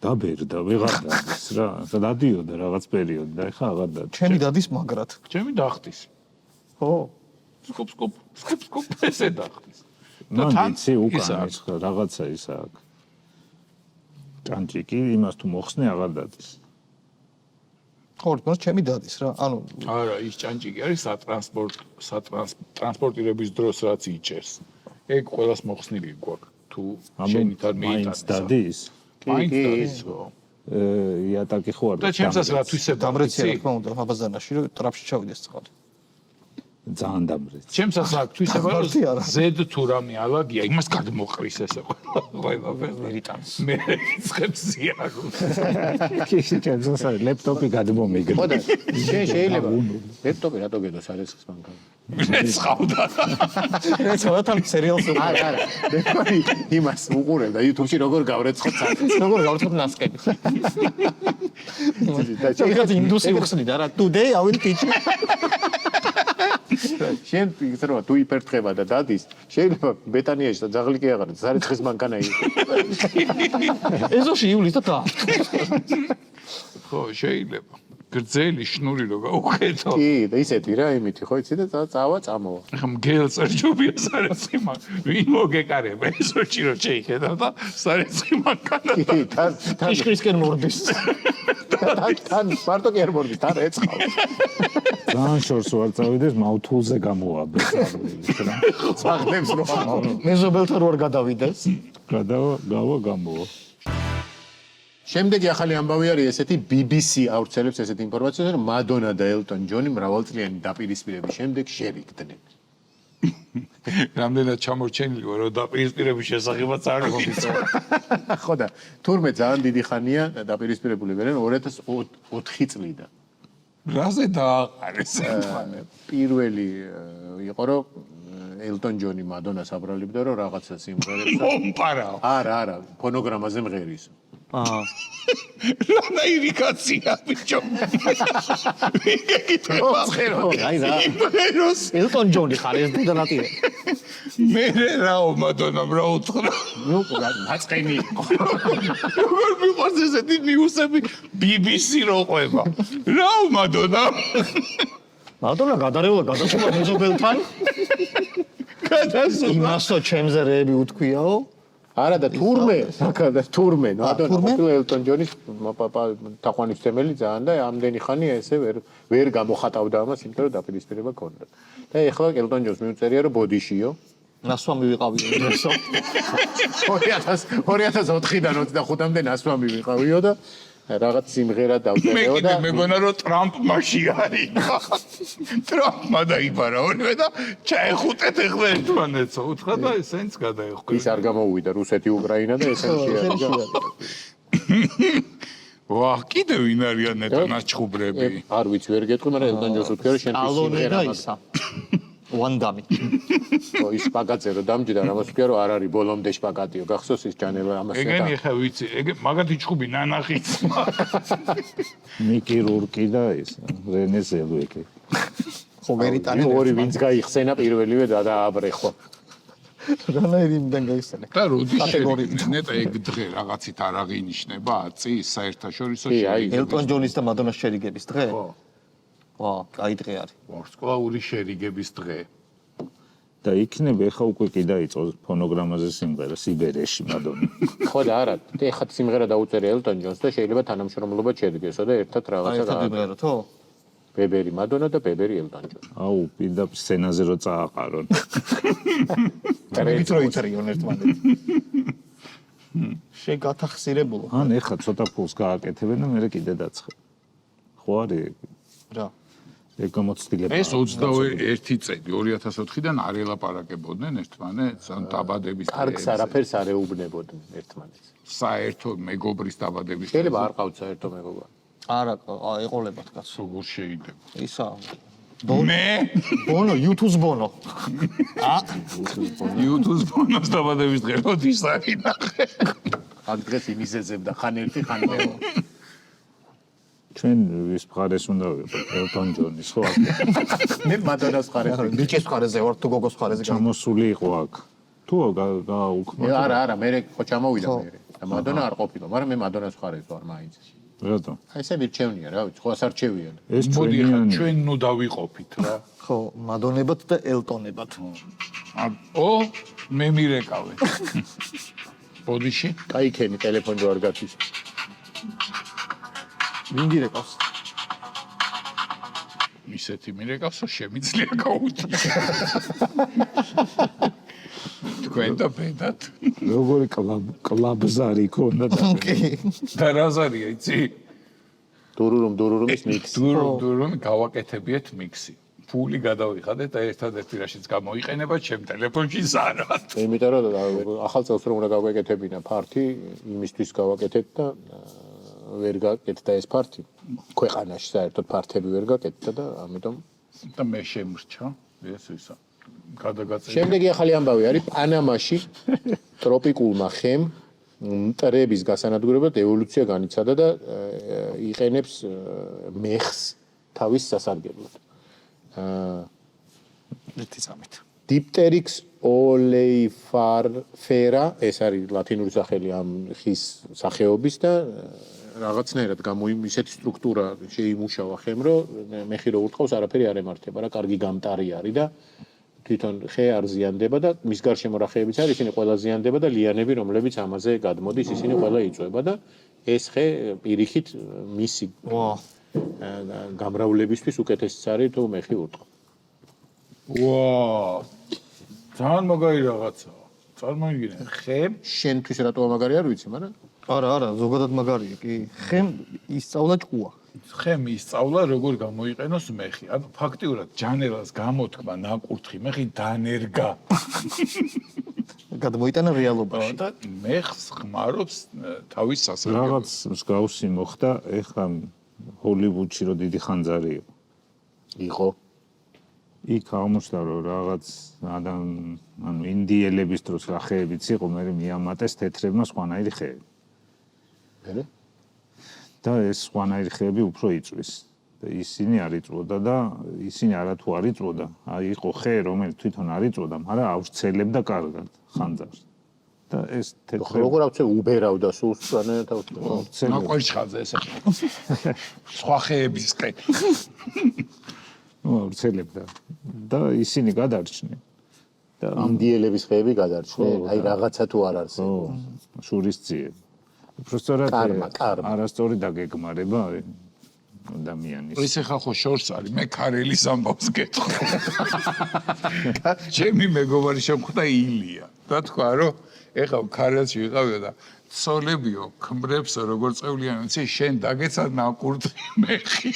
[SPEAKER 1] დაბერდა ვეღარ დადის რა. დადიოდა რაღაც პერიოდი და ეხლა აღარ დადის.
[SPEAKER 4] ჩემი დადის მაგრად.
[SPEAKER 2] ჩემი დახტის.
[SPEAKER 4] ხო.
[SPEAKER 2] სკოპ ესე დახტის.
[SPEAKER 1] მან იცი უკან ის რაღაცა ის აქვს. ჭანჭიკი იმას თუ მოხსნე აღარ დადის.
[SPEAKER 4] ხო, თქოს ჩემი დადის რა. ანუ
[SPEAKER 2] არა, ის ჭანჭიკი არის სატრანსპორტირების დროს რაც იჭერს. ეგ ყველას მოხსნილი გვაქვს. თუ შენით არ
[SPEAKER 1] მაინც
[SPEAKER 2] მიიტანეს.
[SPEAKER 1] დადის?
[SPEAKER 2] მაინც
[SPEAKER 3] ის
[SPEAKER 1] იატაკი ხო არ
[SPEAKER 2] და ჩემსაც რა თვისება
[SPEAKER 4] დამრეცია რა თქმა უნდა აბაზანაში რომ ტრაფში ჩავიდეს წყალი.
[SPEAKER 1] ძალიან დამრეცი.
[SPEAKER 2] ჩემსაც აქვს თვისება რომ
[SPEAKER 4] ხალხი არა.
[SPEAKER 2] ზედ თუ რამე ალაგია იმას გადმოყრის ესე ყველაფერს
[SPEAKER 4] მერიტანს.
[SPEAKER 2] მე ცხებს ზიაროს
[SPEAKER 1] ჩემს ლეპტოპი გადმომიგრე.
[SPEAKER 3] ხო და შეიძლება ლეპტოპი რატო გედოს არის მანქანა
[SPEAKER 2] მე ცხავდა
[SPEAKER 4] ცოტა სერიალს
[SPEAKER 3] არა მე მგონი იმას უყურებ და YouTube-ში როგორ გავრეცხოთ
[SPEAKER 4] როგორ გავვრცობ ნასკები.
[SPEAKER 3] და
[SPEAKER 4] შეიძლება ინდუსი უხსნი და რა today I will teach you.
[SPEAKER 3] შენ ფიქრობ თუ იპერთხება და დადის შეიძლება ბეტანიაში და ძაღლი კი აღარ ზარიცხის მანქანა იყო
[SPEAKER 4] ეზოში ივლის და და
[SPEAKER 2] ხო შეიძლება გრძელი შნური რო გაუხედო
[SPEAKER 3] კი და ისეთი რა იმითი ხო იცი და წავა წამოვა
[SPEAKER 2] ხა მგელს ერჯობია სარეცხი ვინ მოგეკარება ეზოში რო შეიხედა და სარეცხი მანქანა
[SPEAKER 3] კი თან
[SPEAKER 4] იშკრისკენ მორდის.
[SPEAKER 3] თან მარტო კი არ მორდის თან ეწყავს
[SPEAKER 1] ძალიან შორს ვარ წავიდეს მავთულზე გამოვაბე.
[SPEAKER 3] წაღდებს რო
[SPEAKER 4] მეზობელთან რო არ გადავიდეს.
[SPEAKER 1] გავა გამოვა.
[SPEAKER 3] შემდეგი ახალი ამბავი არის ესეთი BBC ავრცელებს ესეთ ინფორმაციას რომ მადონა და ელტონ ჯონი მრავალწლიანი დაპირისპირების შემდეგ შევიგდნენ
[SPEAKER 2] რამდენად ჩამორჩენილი ვარ რომ დაპირისპირების შესახებაც არ ვიცი
[SPEAKER 3] ხო და თურმე ძალიან დიდი ხანია დაპირისპირებული ვერენ 2004 წლიდან
[SPEAKER 2] რაზე დააყარეს
[SPEAKER 3] პირველი იყო რომ ელტონ ჯონი მადონას აბრალებდა რომ რაღაცა სიმღერებს
[SPEAKER 2] მომპარაო
[SPEAKER 3] არა ფონოგრამაზე მღერის
[SPEAKER 2] რანაირი კაცია ბიჭო
[SPEAKER 3] აი რა
[SPEAKER 4] ელტონ ჯონი ხარ ეს დანატირე.
[SPEAKER 2] მე რაო მადონამ რა უთხრა
[SPEAKER 3] ნუ დაწყენი
[SPEAKER 2] როგორ მიყვარს ესეთი ნიუსები BBC რო ყვება რაო მადონამ
[SPEAKER 4] მადონა გადარეულა გადასულა მეზობელთან.
[SPEAKER 2] გადასულა
[SPEAKER 4] იმასო ჩემზე რეები უთქვიაო.
[SPEAKER 3] არა და თურმე მადონა
[SPEAKER 4] თურმე?
[SPEAKER 3] ყოფილა ელტონ ჯონის თაყვანისმცემელი ძალიან და ამდენი ხანია ესე ვერ გამოხატავდა ამას იმიტომ რომ დაპირისპირება ქონდა და ეხლა ელტონ ჯონს მიუწერია რომ ბოდიშიო
[SPEAKER 4] ნასვამი ვიყავიო ესო.
[SPEAKER 3] 2004-დან 25-მდე ნასვამი ვიყავიო და რაღაც სიმღერა
[SPEAKER 2] მე
[SPEAKER 3] დავწერეო
[SPEAKER 2] კიდე
[SPEAKER 3] და
[SPEAKER 2] მეგონა რომ ტრამპმაში არის ტრამპმა დაიბარა ორივე და ჩაეხუტეთ ეხლა ერთმანეთს უთხრა და ესენც გადაეხო
[SPEAKER 3] ის არ გამოუვიდა რუსეთი უკრაინა და ესენი შეადგა
[SPEAKER 2] ვა კიდე ვინ არიან ნეტანაჩხუბრები
[SPEAKER 3] არ ვიცი ვერ გეტყვი მაგრამ ელტონ ჯონს უთქვია რომ შენ
[SPEAKER 4] ალონე და ისა. ვანდამი.
[SPEAKER 3] ის პაკატზე რომ დამჯდა რამას ვქია რომ არ არის ბოლომდე შპაკატიო გახსოვს ის ჯანელა ამას
[SPEAKER 2] ეგენი ხა ვიცი ეგ მაგათი ჩხუბი ნანახიც
[SPEAKER 1] მიკი რურკი და ეს რენე ზელუეკი.
[SPEAKER 4] ხო მერიტანი.
[SPEAKER 3] ორი ვინც გაიხსენა პირველივე და დააბრეხო
[SPEAKER 4] რანაირიდან გაიხსენე.
[SPEAKER 2] და როდი
[SPEAKER 4] კატეგორიით.
[SPEAKER 2] ნეტა ეგ დღე რაღაცით არ აღინიშნება წის საერთაშორისო
[SPEAKER 3] კი, აი,
[SPEAKER 4] ელტონ ჯონის და მადონას შერიგების დღე? ვა, კაი დღე არის.
[SPEAKER 2] ვარსკვლავური შერიგების დღე
[SPEAKER 1] და იქნება ეხა უკვე კი დაიწყო ფონოგრამაზე სიმღერა სიბერეში მადონა.
[SPEAKER 3] ხო და არა ეხლა სიმღერა დაუწერე ელტონ ჯონს და შეიძლება თანამშრომლობა შედგესო და ერთად
[SPEAKER 4] აი
[SPEAKER 3] რაღაცა
[SPEAKER 4] ერთად ვიმღეროთო?
[SPEAKER 3] ბებერი მადონა და ბებერი ელტონ ჯონი
[SPEAKER 1] აუ პირდაპირ სცენაზე რო წააყარონ.
[SPEAKER 4] ვით რო იწერიონ ერთმანეთს. შეგათახსირებულო.
[SPEAKER 1] ან ეხა ცოტა ფულს გააკეთებენ და მე კიდე დაცხებ. ხო არის
[SPEAKER 4] რა.
[SPEAKER 1] ეგ გამოცდილება.
[SPEAKER 2] ეს 21 წელი 2004-დან არ ელაპარაკებოდნენ ერთმანეთს ან დაბადების
[SPEAKER 3] კარგს არაფერს არ ეუბნებოდნენ ერთმანეთს
[SPEAKER 2] საერთო მეგობრის დაბადების
[SPEAKER 3] შეიძლება არ ყავთ საერთო მეგობარი
[SPEAKER 4] არა, ეყოლებათ კაცო.
[SPEAKER 2] როგორ შეიძლება
[SPEAKER 4] ისა.
[SPEAKER 2] მე
[SPEAKER 4] ბონო, YouTube-ს ბონო.
[SPEAKER 2] YouTube-ს ბონოს დაბადების დღე როდის არის ნახე
[SPEAKER 3] აქ დღეს იმიზეძებდა ხან ერთი ხან მეორე
[SPEAKER 1] ჩვენ ვის მხარეს უნდა ვიყოთ ელტონ ჯონის ხო?
[SPEAKER 3] მე მადონას ხარეს
[SPEAKER 4] ბიჭის ხარეზე ვარ თუ გოგოს ხარეზე გამ.
[SPEAKER 1] ჩამოსული იყო აქ. თუ გაუქმო.
[SPEAKER 3] არა მე ხო ჩამოვიდა მე და მადონა არ ყოფილა მაგრამ მე მადონას ხარეს ვარ მაინც
[SPEAKER 1] რატომ?
[SPEAKER 3] აი ესე მირჩევნია რა ვიცი ხო ასარჩევია
[SPEAKER 1] ეს
[SPEAKER 2] მოდი ხა
[SPEAKER 1] ჩვენი
[SPEAKER 2] ჩვენ ნუ დავიყოფით რა
[SPEAKER 4] ხო, მადონებად და ელტონებად.
[SPEAKER 2] ო მე მირეკავე ბოდიში
[SPEAKER 3] კაიქენი ტელეფონი რო არ გათვის
[SPEAKER 4] ვინ გირეკავს?
[SPEAKER 2] ისეთი მირეკავს რომ შემიძლია გაუწია თქვენ და ბედად.
[SPEAKER 1] როგორი კლაბზარი ქონდა და
[SPEAKER 2] და რაზარია იცი?
[SPEAKER 3] დურურუმის მიქსი.
[SPEAKER 2] დურუმ გავაკეთებიეთ მიქსი. ფული გადავიხადეთ და ერთადერთი რაშიც გამოიყენება ჩემ ტელეფონში ზარად.
[SPEAKER 3] იმიტომ რომ ახალ წელს რომ უნდა გავაკეთებინა ფართი, იმისთვის გავაკეთეთ და ვერ გაკეთდა ეს ფართი. ქვეყანაში საერთოდ ფართები ვერ გაკეთდა და ამიტომ
[SPEAKER 2] და მე შემრჩა ეს ისა. გადაგაწევი.
[SPEAKER 3] შემდეგი ახალი ამბავი არის პანამაში ტროპიკულმა ხემ მტრების გასანადგურებლად ევოლუცია განიცადა და იყენებს მეხს თავის სასარგებლოდ.
[SPEAKER 4] ერთი წამით.
[SPEAKER 3] Dipteryx oleifera ეს არის ლათინური სახელი ამ ხის სახეობის და რაღაცნაირად ისეთი სტრუქტურა შეიმუშავა ხემ, რომ მეხი რო ურტყავს, არაფერი არ ემართება რა, კარგი გამტარი არის და თვითონ ხე არ ზიანდება და მის გარშემო რა ხეებიც არის, ისინი ყველა ზიანდება და ლიანები, რომლებიც ამაზე გადმოდის, ისინი ყველა იწვება და ეს ხე პირიქით მისი გამრავლებისთვის უკეთესიც არის თუ მეხი ურტყავს.
[SPEAKER 2] ვა! ძალიან მაგარი რაღაცაა. წარმოიდგინე, ხე
[SPEAKER 3] შენთვის რატო მაგარი არ ვიცი, მაგრამ
[SPEAKER 4] არა, ზოგადად მაგარია, კი. ხემ ისწავლა ჭკუა.
[SPEAKER 2] ხემ ისწავლა როგორ გამოიყენოს მეხი. ანუ ფაქტიურად ჯანელას გამოთქმა ნაკურთხი მეხი დანერგა.
[SPEAKER 4] გადმოიტანა რეალობაში.
[SPEAKER 2] და მეხს ხმარობს თავის სასარგებლოდ.
[SPEAKER 1] რაღაც მსგავსი მოხდა ეხლა ჰოლივუდში რო დიდი ხანძარი
[SPEAKER 3] იყო
[SPEAKER 1] იქ აღმოჩნდა რომ რაღაც ანუ ინდიელების დროს რა ხეებიც იყო, მე მიამატეს თეთრებმა სხვანაირი ხეები. და ეს სხვანაირი ხეები უფრო იწვის. და ისინი არ იწვოდა და ისინი არათუ არ იწვოდა. აი იყო ხე, რომელიც თვითონ არ იწვოდა, მაგრამ ავრცელებდა კარგად ხანძარს. და ეს თეთრები
[SPEAKER 3] როგორ ავწე უბერავდა სულს თანათავად.
[SPEAKER 2] ნაკვერჩხაძე ესე. სხვა ხეების ხე.
[SPEAKER 1] ავრცელებდა და ისინი გადარჩნენ. და
[SPEAKER 3] ინდიელების ხეები გადარჩნენ, აი რაღაცა თუ არ არსებობს.
[SPEAKER 1] შურისძიები. უბრალოდ
[SPEAKER 3] კარმა.
[SPEAKER 1] არასწორი დაგეგმარება ადამიანის.
[SPEAKER 2] ეს ახლა ხო შორს არის, მე ქარელის ამბავს გეტყვი. ჩემი მეგობარი შემხვდა ილია. და თქვა რომ ეხლა ქარელში ვიყავიო და ცოლებიო ქმრებს როგორ წევლიან, იცი, შენ დაგეცა ნაკურთხი მეხი.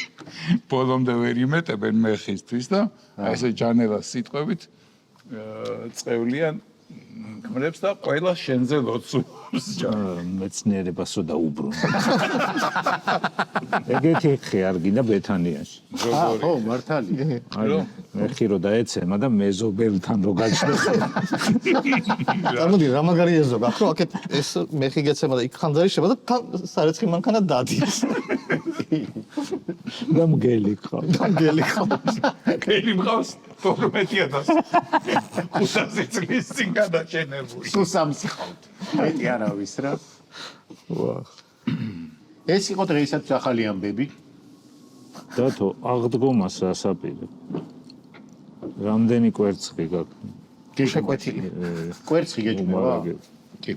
[SPEAKER 2] ბოლომდე ვერ იმეტებენ მეხისთვის და აი ესე ჯანელას სიტყვებით წევლიან ქმრებს და ყველა შენზე ლოცულობს.
[SPEAKER 1] მეცნიერებასო დაუბრუნდა. ეგეთი ხე არ გინდა ბეთანიაში.
[SPEAKER 3] ხო, მართალია.
[SPEAKER 1] მეხი რო დაეცემა და მეზობელთან რო გაჩნდეს.
[SPEAKER 4] წარმოდი რა მაგარი ეზოგა, ხო, აქეთ ეს მეხი გეცემა და იქ ხანძარი შევა და თან სარეცხი მანქანა დადის.
[SPEAKER 1] და მგელი ყავს.
[SPEAKER 2] გელი მყავს 12000. 500 წლის წინ გადაშენებული.
[SPEAKER 3] სულ სამს ხავთ. მეტი არავის რა.
[SPEAKER 1] ვა.
[SPEAKER 3] ეს იყო დღეისათვის ახალი ამბები.
[SPEAKER 1] დათო აღდგომას ასაპირე. რამდენი კვერცხი გაქვს?
[SPEAKER 4] შეკვეთილი.
[SPEAKER 3] კვერცხი გეჭმება?
[SPEAKER 2] კი.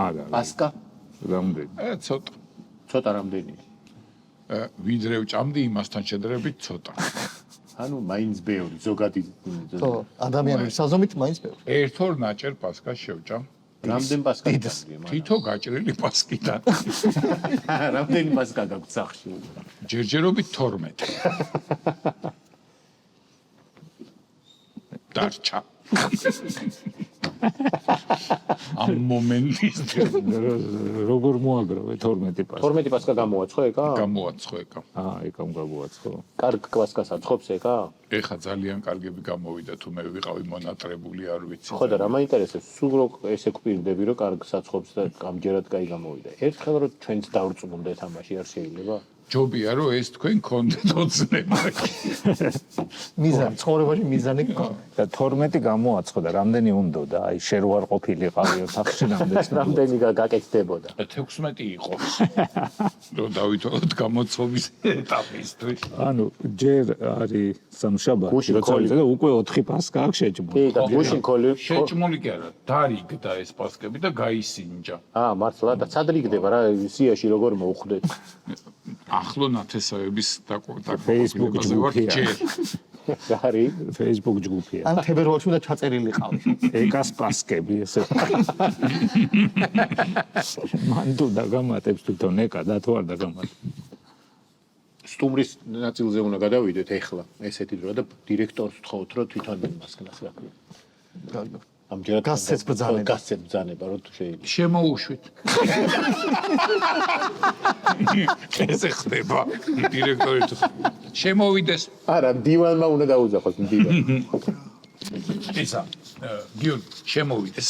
[SPEAKER 1] არა.
[SPEAKER 3] პასკა?
[SPEAKER 1] რამდენი?
[SPEAKER 3] ცოტა რამდენია?
[SPEAKER 2] ვიდრე ვჭამდი იმასთან შედარებით ცოტა.
[SPEAKER 3] ანუ მაინც ბევრი, ზოგადი.
[SPEAKER 4] ხო, ადამიანური საზომით მაინც ბევრი.
[SPEAKER 2] ერთ-ორ ნაჭერ პასკას შევჭამ.
[SPEAKER 3] რამდენ პასკა?
[SPEAKER 2] თითო გაჭრილი პასკიდან.
[SPEAKER 3] რამდენი პასკა გაქვს სახში?
[SPEAKER 2] ჯერჯერობით 12. დარჩა. ამ მომენტის
[SPEAKER 1] როგორ მოაგროვე 12 პასკა?
[SPEAKER 3] 12 პასკა გამოაცხო ეკა?
[SPEAKER 2] გამოაცხო ეკა.
[SPEAKER 1] ეკამ გამოაცხო.
[SPEAKER 3] კარგ პასკას აცხობს ეკა?
[SPEAKER 2] ეხა ძალიან კარგები გამოვიდა თუ მე ვიყავი მონატრებული არ ვიცი.
[SPEAKER 3] ხო და რა მაინტერესებს, სულ რო ესე გვპირდები რომ კარგ საცხობს და ამჯერად კაი გამოვიდა. ერთხელ რომ ჩვენც დავრწმუნდეთ ამაში არ შეიძლება?
[SPEAKER 2] ჯობია რომ ეს თქვენ კონდეთ ოცნება.
[SPEAKER 4] მიზანი, ცხოვრებაში მიზანი გქონდა.
[SPEAKER 1] და 12 გამოაცხო და რამდენი უნდოდა? აი შერვარ ყოფილიყავი ოთახში
[SPEAKER 3] რამდენი გაკეთდებოდა?
[SPEAKER 2] 16 იყო. რომ დავითვალოთ გამოცხობის ეტაპისთვის.
[SPEAKER 1] ანუ ჯერ არის სამშაბათი, როცა და უკვე 4 პასკა აქვს შეჭმული.
[SPEAKER 3] კი, და გუშინ ქოლი
[SPEAKER 2] შეჭმული კი არა, დარიგდა ეს პასკები და გაისინჯა.
[SPEAKER 3] მართლა და წადრიგდება რა, სიაში როგორ მოუხდეთ?
[SPEAKER 2] ახლო ნათესავების
[SPEAKER 1] Facebook
[SPEAKER 2] ჯგუფი.
[SPEAKER 3] არის
[SPEAKER 1] Facebook ჯგუფია.
[SPEAKER 4] ან თებერვალში უნდა ჩაწერილი ყავი.
[SPEAKER 1] ეკას პასკები ესე. მან თუ დაგამატებს თვითონ ეკა და თუ არ დაგამატებს.
[SPEAKER 3] სტუმრის ნაწილზე უნდა გადავიდეთ ეხლა ესეთი დრო და დირექტორს ვთხოვთ რომ თვითონ მასკნას რა. ამჯერად
[SPEAKER 4] გასცეც ბრძანება.
[SPEAKER 3] გასცეც ბრძანება რო შეიძლება.
[SPEAKER 2] შემოუშვით. ესე ხდება დირექტორი თუ შემოვიდეს.
[SPEAKER 3] არა, დივანმა უნდა დაუძახოს დივან.
[SPEAKER 2] ისა გიორგი შემოვიდეს.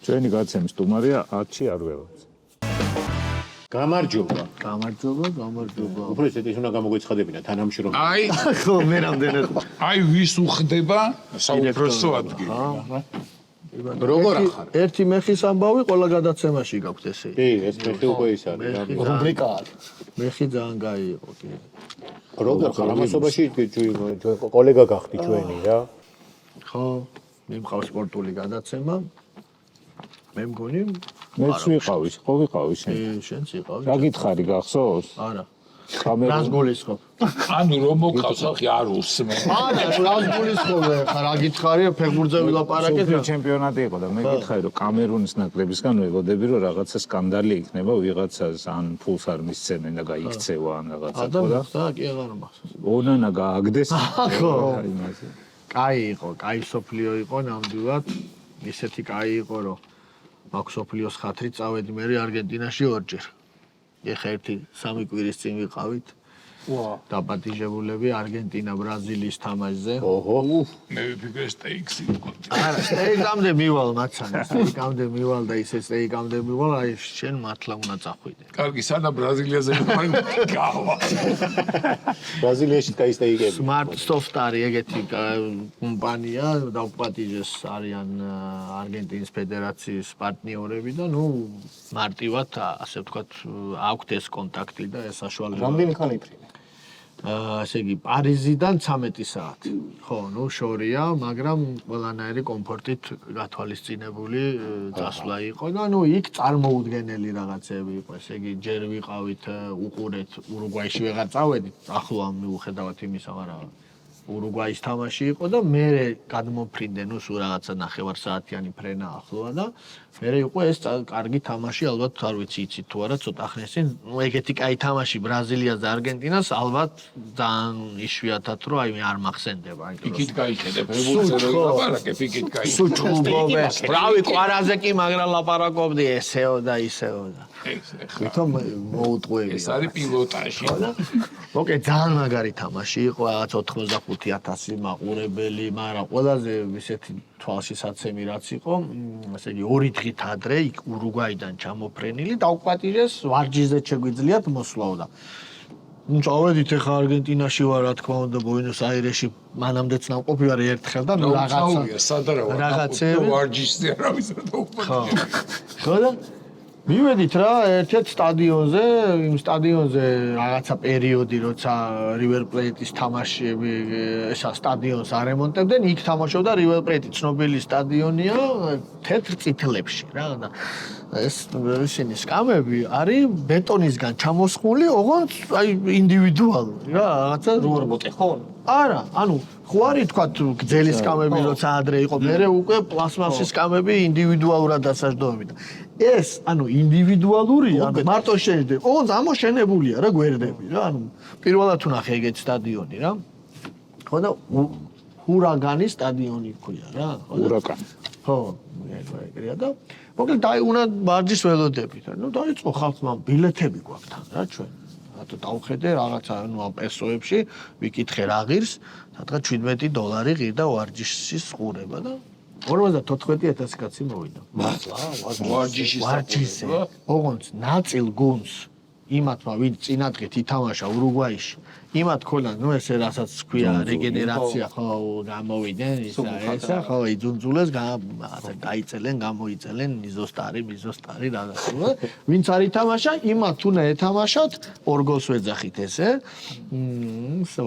[SPEAKER 1] ჩვენი გაცემის სტუმარია 10-ში არ ველოც.
[SPEAKER 3] გამარჯობა.
[SPEAKER 5] გამარჯობა.
[SPEAKER 3] უფრო ისეთი უნდა გამოგვეცხადებინა თანამშრომლები.
[SPEAKER 2] აი,
[SPEAKER 4] ხო, მე რამდენად.
[SPEAKER 2] აი ვის უხდება საუბროსო ადგილი.
[SPEAKER 3] როგორ ახარ?
[SPEAKER 5] ერთი მეხის ამბავი ყველა გადაცემაში გაქვთ ესე.
[SPEAKER 3] კი, ეს მეხი უკვე ის არის.
[SPEAKER 4] რუბრიკა არის.
[SPEAKER 5] მეხი ძალიან კაი იყო კი.
[SPEAKER 3] როგორ ხარ? ამასობაში ჩვენ კოლეგა გახდი ჩვენი რა.
[SPEAKER 5] ხო, მე მყავს სპორტული გადაცემა. მე მგონი
[SPEAKER 1] მეც ვიყავი, ხო ვიყავი შენ.
[SPEAKER 5] შენც იყავი.
[SPEAKER 1] რა გითხარი გახსოვს?
[SPEAKER 5] არა.
[SPEAKER 1] კამერა
[SPEAKER 5] რას გულისხმობ?
[SPEAKER 2] ანუ რომ მოყავს ხალხი არ უსმენ.
[SPEAKER 5] არა, რას გულისხმობ? ხა რა გითხარია ფეხბურთზე ვილაპარაკეთ
[SPEAKER 1] სუპერ
[SPEAKER 5] რა.
[SPEAKER 1] ჩემპიონატი იყო და მე გითხარი რომ კამერუნის ნაკრებისგან ვებოდები რომ რაღაცა სკანდალი იქნება, ვიღაცას ან ფულს არ მისცემენ და გაიქცევა ან რაღაცა ხო და
[SPEAKER 5] და კი აღარ მახსოვს.
[SPEAKER 1] ონანა გააგდეს.
[SPEAKER 5] ხო.
[SPEAKER 1] აი მასე.
[SPEAKER 5] კაი იყო, კაი სოფლიო იყო ნამდვილად. ისეთი კაი იყო რომ მაქვს სოფლიოს ხათრი წავედი მე არგენტინაში ორჯერ. ეხა ერთი 3 კვირის წინ ვიყავით. დაპატიჟებულები არგენტინა ბრაზილიის თამაშზე.
[SPEAKER 3] ოჰო.
[SPEAKER 2] მე ვიფიქრე სტეიქსი მქონდა.
[SPEAKER 5] არა, სტეიკამდე მივალ მაცანა, სტეიკამდე მივალ და ისე სტეიკამდე მივალ, აი შენ მართლა უნდა წახვიდე.
[SPEAKER 2] კარგი, სადა ბრაზილიაზე ვიყავი, გავა.
[SPEAKER 3] ბრაზილიაში კაი სტეიკები.
[SPEAKER 5] Smart Soft არის ეგეთი კომპანია, დაუპატიჟეს არიან არგენტინის ფედერაციის პარტნიორები და ნუ მარტივად ასე ვთქვათ აქვთ ეს კონტაქტი და ეს საშუალება.
[SPEAKER 4] რამდენი ხანი იფრინე?
[SPEAKER 5] ასე იგი პარიზიდან 13 საათი. ხო, ნუ შორია, მაგრამ ყველანაირი კომფორტით გათვალისწინებული წასვლა იყო და ნუ იქ წარმოუდგენელი რაღაცები იყო. ესე იგი ჯერ ვიყავით უყურეთ ურუგვაიში ვეღარ წავედით, ახლო ამ მიუხედავად იმისა, მაგრამ ურუგვაის თამაში იყო და მე გადმოფრინდე, ნუ სულ რაღაცა 9 საათიანი ფრენა ახლოა და მე იყო ეს კარგი თამაში, ალბათ არ ვიცი იცით თუ არა, ცოტა ხნის წინ, ნუ ეგეთი კაი თამაში ბრაზილიას და არგენტინას ალბათ ძალიან იშვიათად რომ აი მე არ მახსენდება აი
[SPEAKER 2] იქით გაიხედე, ფეხბურთზე რო ილაპარაკე, იქით გაიხედე.
[SPEAKER 5] სუჩუბობე. რავი, ყვარაზე კი მაგრამ ლაპარაკობდი ესეო და ისეო და. თვითონ მოუტყვევი.
[SPEAKER 2] ეს არის პილოტაჟი.
[SPEAKER 5] მოკე ძალიან მაგარი თამაში იყო, რაღაც 85,000 მაყურებელი, მაგრამ ყველაზე ისეთი თვალშისაცემი რაც იყო, ასე იგი 2 დღით ადრე იქ ურუგვაიდან ჩამოფრენილი დაუპატიჟეს ვარჯიშზე შეგვიძლიათ მოსვლაო და წავედით ახლა არგენტინაში ვარ, რა თქმა უნდა, ბუენოს-აირესში მანამდეც ნამყოფი ვარ ერთხელ და რაღაცა
[SPEAKER 2] რაღაცები ვარჯიშზე არავის რა დაუპატიჟე.
[SPEAKER 5] ხო და მივედით რა ერთ-ერთ სტადიონზე, იმ სტადიონზე რაღაცა პერიოდი, როცა River Plate-ის თამაშები ესა სტადიონს არემონტებდნენ, იქ თამაშობდა River Plate, ცნობილი სტადიონია, თეთრ წითლებში რა და ეს ისინი სკამები არის ბეტონისგან ჩამოსხული, ოღონდ აი ინდივიდუალური რა, რაღაცა
[SPEAKER 4] რობოტი ხო?
[SPEAKER 5] არა, ანუ ხო არის თქვა გძელი სკამები როცა ადრე იყო, მერე უკვე პლასმასის სკამები ინდივიდუალურად დასაჯდომები და ეს, ანუ ინდივიდუალურია, მარტო შეიძლება, ოღონდ ამოშენებულია რა გვერდები რა, ანუ პირველად ვნახე ეგეთ სტადიონი რა. ხო და ჰურაგანის სტადიონი ქვია რა.
[SPEAKER 1] ურაკანი.
[SPEAKER 5] ხო, ეგრეა და მოკლედ დაი უნდა ვარჯიშს ველოდებით. ნუ დაიწყო ხალხმა ბილეთები გვაქვს თან რა ჩვენ. რატო დავხედე რაღაცა ნუ ამ პესოებში, ვიკითხე რა ღირს, სადღაც $17 ღირდა ვარჯიშის ყურება და 54,000 კაცი მოვიდა.
[SPEAKER 2] მართლა ვარჯიშის
[SPEAKER 5] ოღონდ ნაწილ გუნდს იმათმა ვინც წინადღით ითამაშა ურუგვაიში იმათ ქონდა ნუ ესე რასაც ქვია რეგენერაცია ხო გამოვიდნენ ისა ხო იძუნძულეს გაიწელენ გამოიწელენ მიზოსტარი რაღაცა ვინც არ ითამაშა იმათ უნდა ეთამაშათ ორ გოლს ვეძახით ესე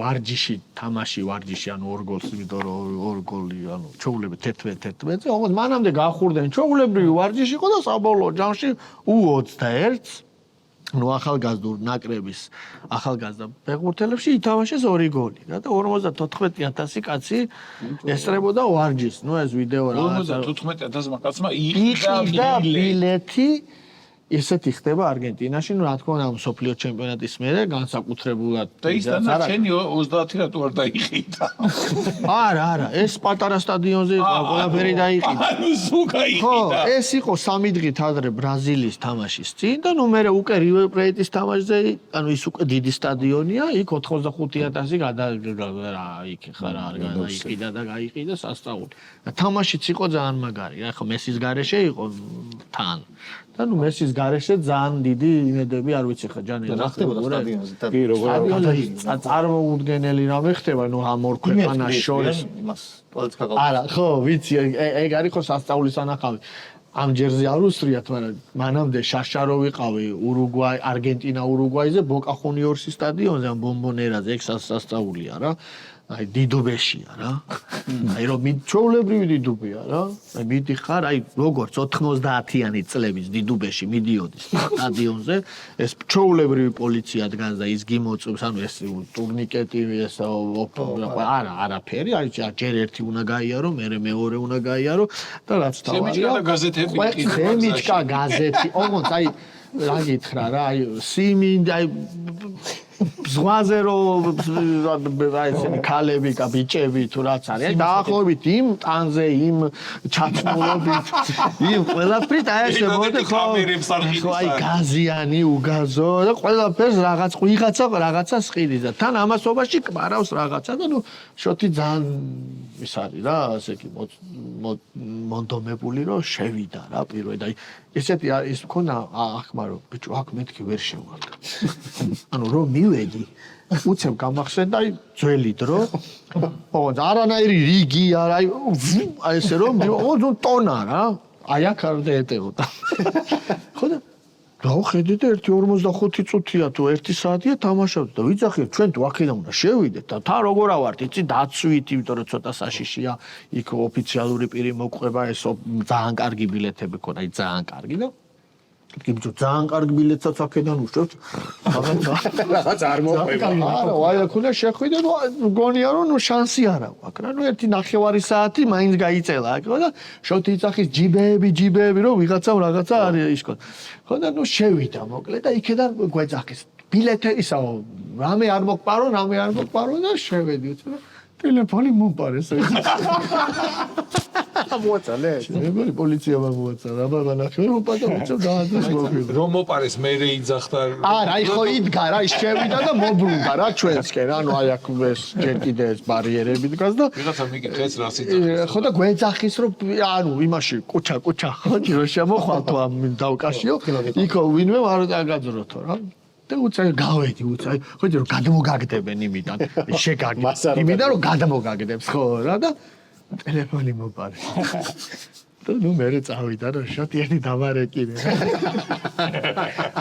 [SPEAKER 5] ვარჯიში თამაში ვარჯიში ანუ ორ გოლს იმიტომ რომ ორ გოლი ანუ ჩოულები 11-ზე ოღონდ მანამდე გახურდნენ ჩოულებრივი ვარჯიში იყო და საბოლოო ჯამში U21 ნუ ახალგაზრდულ ნაკრების ახალგაზრდა ფეხბურთელებში ითამაშეს 2 გოლი რა და 54000 კაცი ესწრებოდა ვარჯიშს. ნუ ეს ვიდეო რა
[SPEAKER 2] 54000 კაცმა
[SPEAKER 5] იყიდა ბილეთი ისეთი ხდება არგენტინაში, ნუ რა თქმა უნდა, მსოფლიო ჩემპიონატის მერე განსაკუთრებულად
[SPEAKER 2] და ის დანარჩენი 30 რატო არ დაიყიდა?
[SPEAKER 5] არა, ეს პატარა სტადიონზე იყო, ყველაფერი დაიყიდა.
[SPEAKER 2] ანუ სულ გაიყიდა.
[SPEAKER 5] ხო, ეს იყო 3 დღით ადრე ბრაზილიის თამაშის წინ და ნუ მერე უკვე რივერ პლეიტის თამაშზე, ანუ ის უკვე დიდი სტადიონია, იქ 85000 რა იქ ხარ არ გაიყიდა და გაიყიდა სასწაული. და თამაშიც იყო ძალიან მაგარი, რა ხო მესის გარეშე იყო თან. და ნუ მესის გარეშე ძალიან დიდი იმედები არ ვიცი ხა ჯანი
[SPEAKER 4] რა ხდებოდა სტადიონზე?
[SPEAKER 1] კი,
[SPEAKER 5] სტადიონზე წარმოუდგენელი რამე ხდება, ნუ ამ ორ ქვეყანას შორის.
[SPEAKER 4] იმას ყველაც ხაღალ.
[SPEAKER 5] არა, ხო, ვიცი, ეგ არის ხო სასწაულის ანახავი. ამ ჯერზე არ უსწრიათ, მაგრამ მანამდე შაშარო ვიყავი ურუგვაი, არგენტინა ურუგვაიზე, ბოკა ხუნიორსის სტადიონზე, ამ ბომბონერაზე, ეგ სასწაულია რა. აი დიდუბეშია რა. აი რომ ჩვეულებრივი დიდუბეა რა. აი მიდიხარ, აი როგორც 90-იანი წლების დიდუბეში მიდიოდის სტადიონზე, ეს ჩვეულებრივი პოლიცია დგას და ის გიმოწევს, ანუ ეს ტურნიკეტი, ეს არაფერი, აი ჯერ ერთი უნდა გაიარო, მერე მეორე უნდა გაიარო და რაც თავარია.
[SPEAKER 2] სემიჩკა და გაზეთები იყიდა.
[SPEAKER 5] სემიჩკა გაზეთი, ოღონდ აი რა გითხრა რა, აი სიმინდი, აი ზღვაზე რომ აი ესენი ქალები და ბიჭები თუ რაც არის, აი დაახლოებით იმ ტანზე, იმ ჩაცმულობით, იმ ყველაფრით აი ესე მოდი ხო, აი გაზიანი, უგაზო და ყველაფერს რაღაცას ყიდის და თან ამასობაში კმარავს რაღაცა და ნუ შოთი ძალიან ის არის რა, ასე კი მონდომებული რომ შევიდა რა პირველი და ესეთი ის მქონდა ახმარო ბიჭო აქ მეთქი ვერ შევარდა. ანუ რომ მივედი უცებ გამახსენდა აი ძველი დრო. ოღონდ არანაირი რიგი არა აი ესე რომ ოღონდ ტონა რა. აი აქ არ დაეტევოდა. ხო და დავხედე და 1:45 წუთია თუ 1 საათია თამაშობთ და ვიცახეთ ჩვენ თუ აქედან უნდა შევიდეთ და თან როგორ ავართ იცი დაცვით, იმიტომ რომ ცოტა საშიშია იქ ოფიციალური პირი მოყვება ეს ძალიან კარგი ბილეთები ქონდა, აი ძალიან კარგი და გიბჭო ძალიან კარგი ბილეთსაც აქედან უშვებთ.
[SPEAKER 2] რაღაც არ მოყვება.
[SPEAKER 5] არა, აი აქ უნდა შეხვიდე, ნუ გონია რომ ნუ შანსი არა გვაქვს რა. ნუ 1.5 საათი მაინც გაიწელა აქ და შოთი იცახის ჯიბები რომ ვიღაცამ რაღაცა არის ის ხო. ხო და ნუ შევიდა მოკლედ და იქედან გვეძახის. ბილეთი ისაო, რამე არ მოგპარო და შევედი უცებ ტელეფონი მომპარეს. მოაწალე. მე პოლიცია მომაწალა, აბა ნახე რომ პატარა დააძეს მოფილ.
[SPEAKER 2] რომ მოპარეს მე რეიძახდა.
[SPEAKER 5] არა, აი ხო იდგა რა, ის შევიდა და მობრუნდა რა ჩვენსკენ. ანუ აი აქ ეს ჯერ კიდე ეს ბარიერები დგას და
[SPEAKER 2] ვიღაცა მიკითხეს რას იძახის.
[SPEAKER 5] ხო და გვეძახის რომ ანუ იმაში კუჩა ხო ჯერ შემოხვალთო ამ დავკაშიო. იქო ვინმე არ დაგაძროთო რა. და უცებ გავედი უცებ ხო ჯერ გადმოგაგდებენ იმიდან შეგაგი იმიდან რომ გადმოგაგდებს ხო რა და ტელეფონი მოპარეს და ნუ მე წავიდა და შოთი ერთი დამარეკინე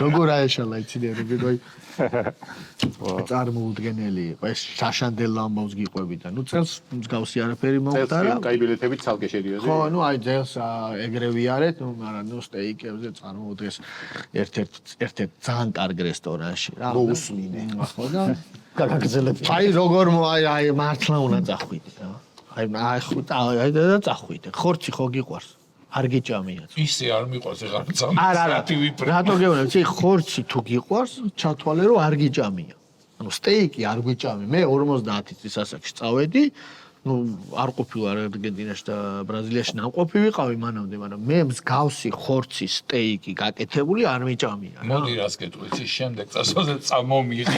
[SPEAKER 5] როგორ აეშალა იცინერები გოი წარმოუდგენელი იყო ეს შაშანდელ ამბავს გიყვები და ნუ წელს მსგავსი არაფერი მომხდარა
[SPEAKER 3] კაი ბილეთები ცალკე შედიოდა
[SPEAKER 5] ხო ნუ აი ძელს ეგრევე არეთ ნუ მაგრამ ნუ სტეიკებზე წარმოუდგეს ერთ-ერთ ძალიან კარგ რესტორანში რა
[SPEAKER 3] მოусმინე
[SPEAKER 5] ხო და
[SPEAKER 4] გაგაგზელებ.
[SPEAKER 5] აი როგორ აი მართლა უნდა წახვიდე რა აი ხო აი და წახვიდე ხორცი ხო გიყვარს არ გიჭამია
[SPEAKER 2] ისე არ მიყვარს ეხლა ძალიან
[SPEAKER 5] არა რატო გეუბნები ცი ხორცი თუ გიყვარს ჩათვალე რომ არ გიჭამია ანუ სტეიკი არ გიჭამი მე 50 წლის ასაკში წავედი ну არ ყოფილა არგენტინაში და ბრაზილიაში ნამყოფი ვიყავი მანამდე, მაგრამ მე მსგავსი ხორცი სტეიკი გაკეთებული არ მიჭამია რა.
[SPEAKER 2] მოდი რას გეტყვი, ის შემდეგ წასვლაზე წამომიღე.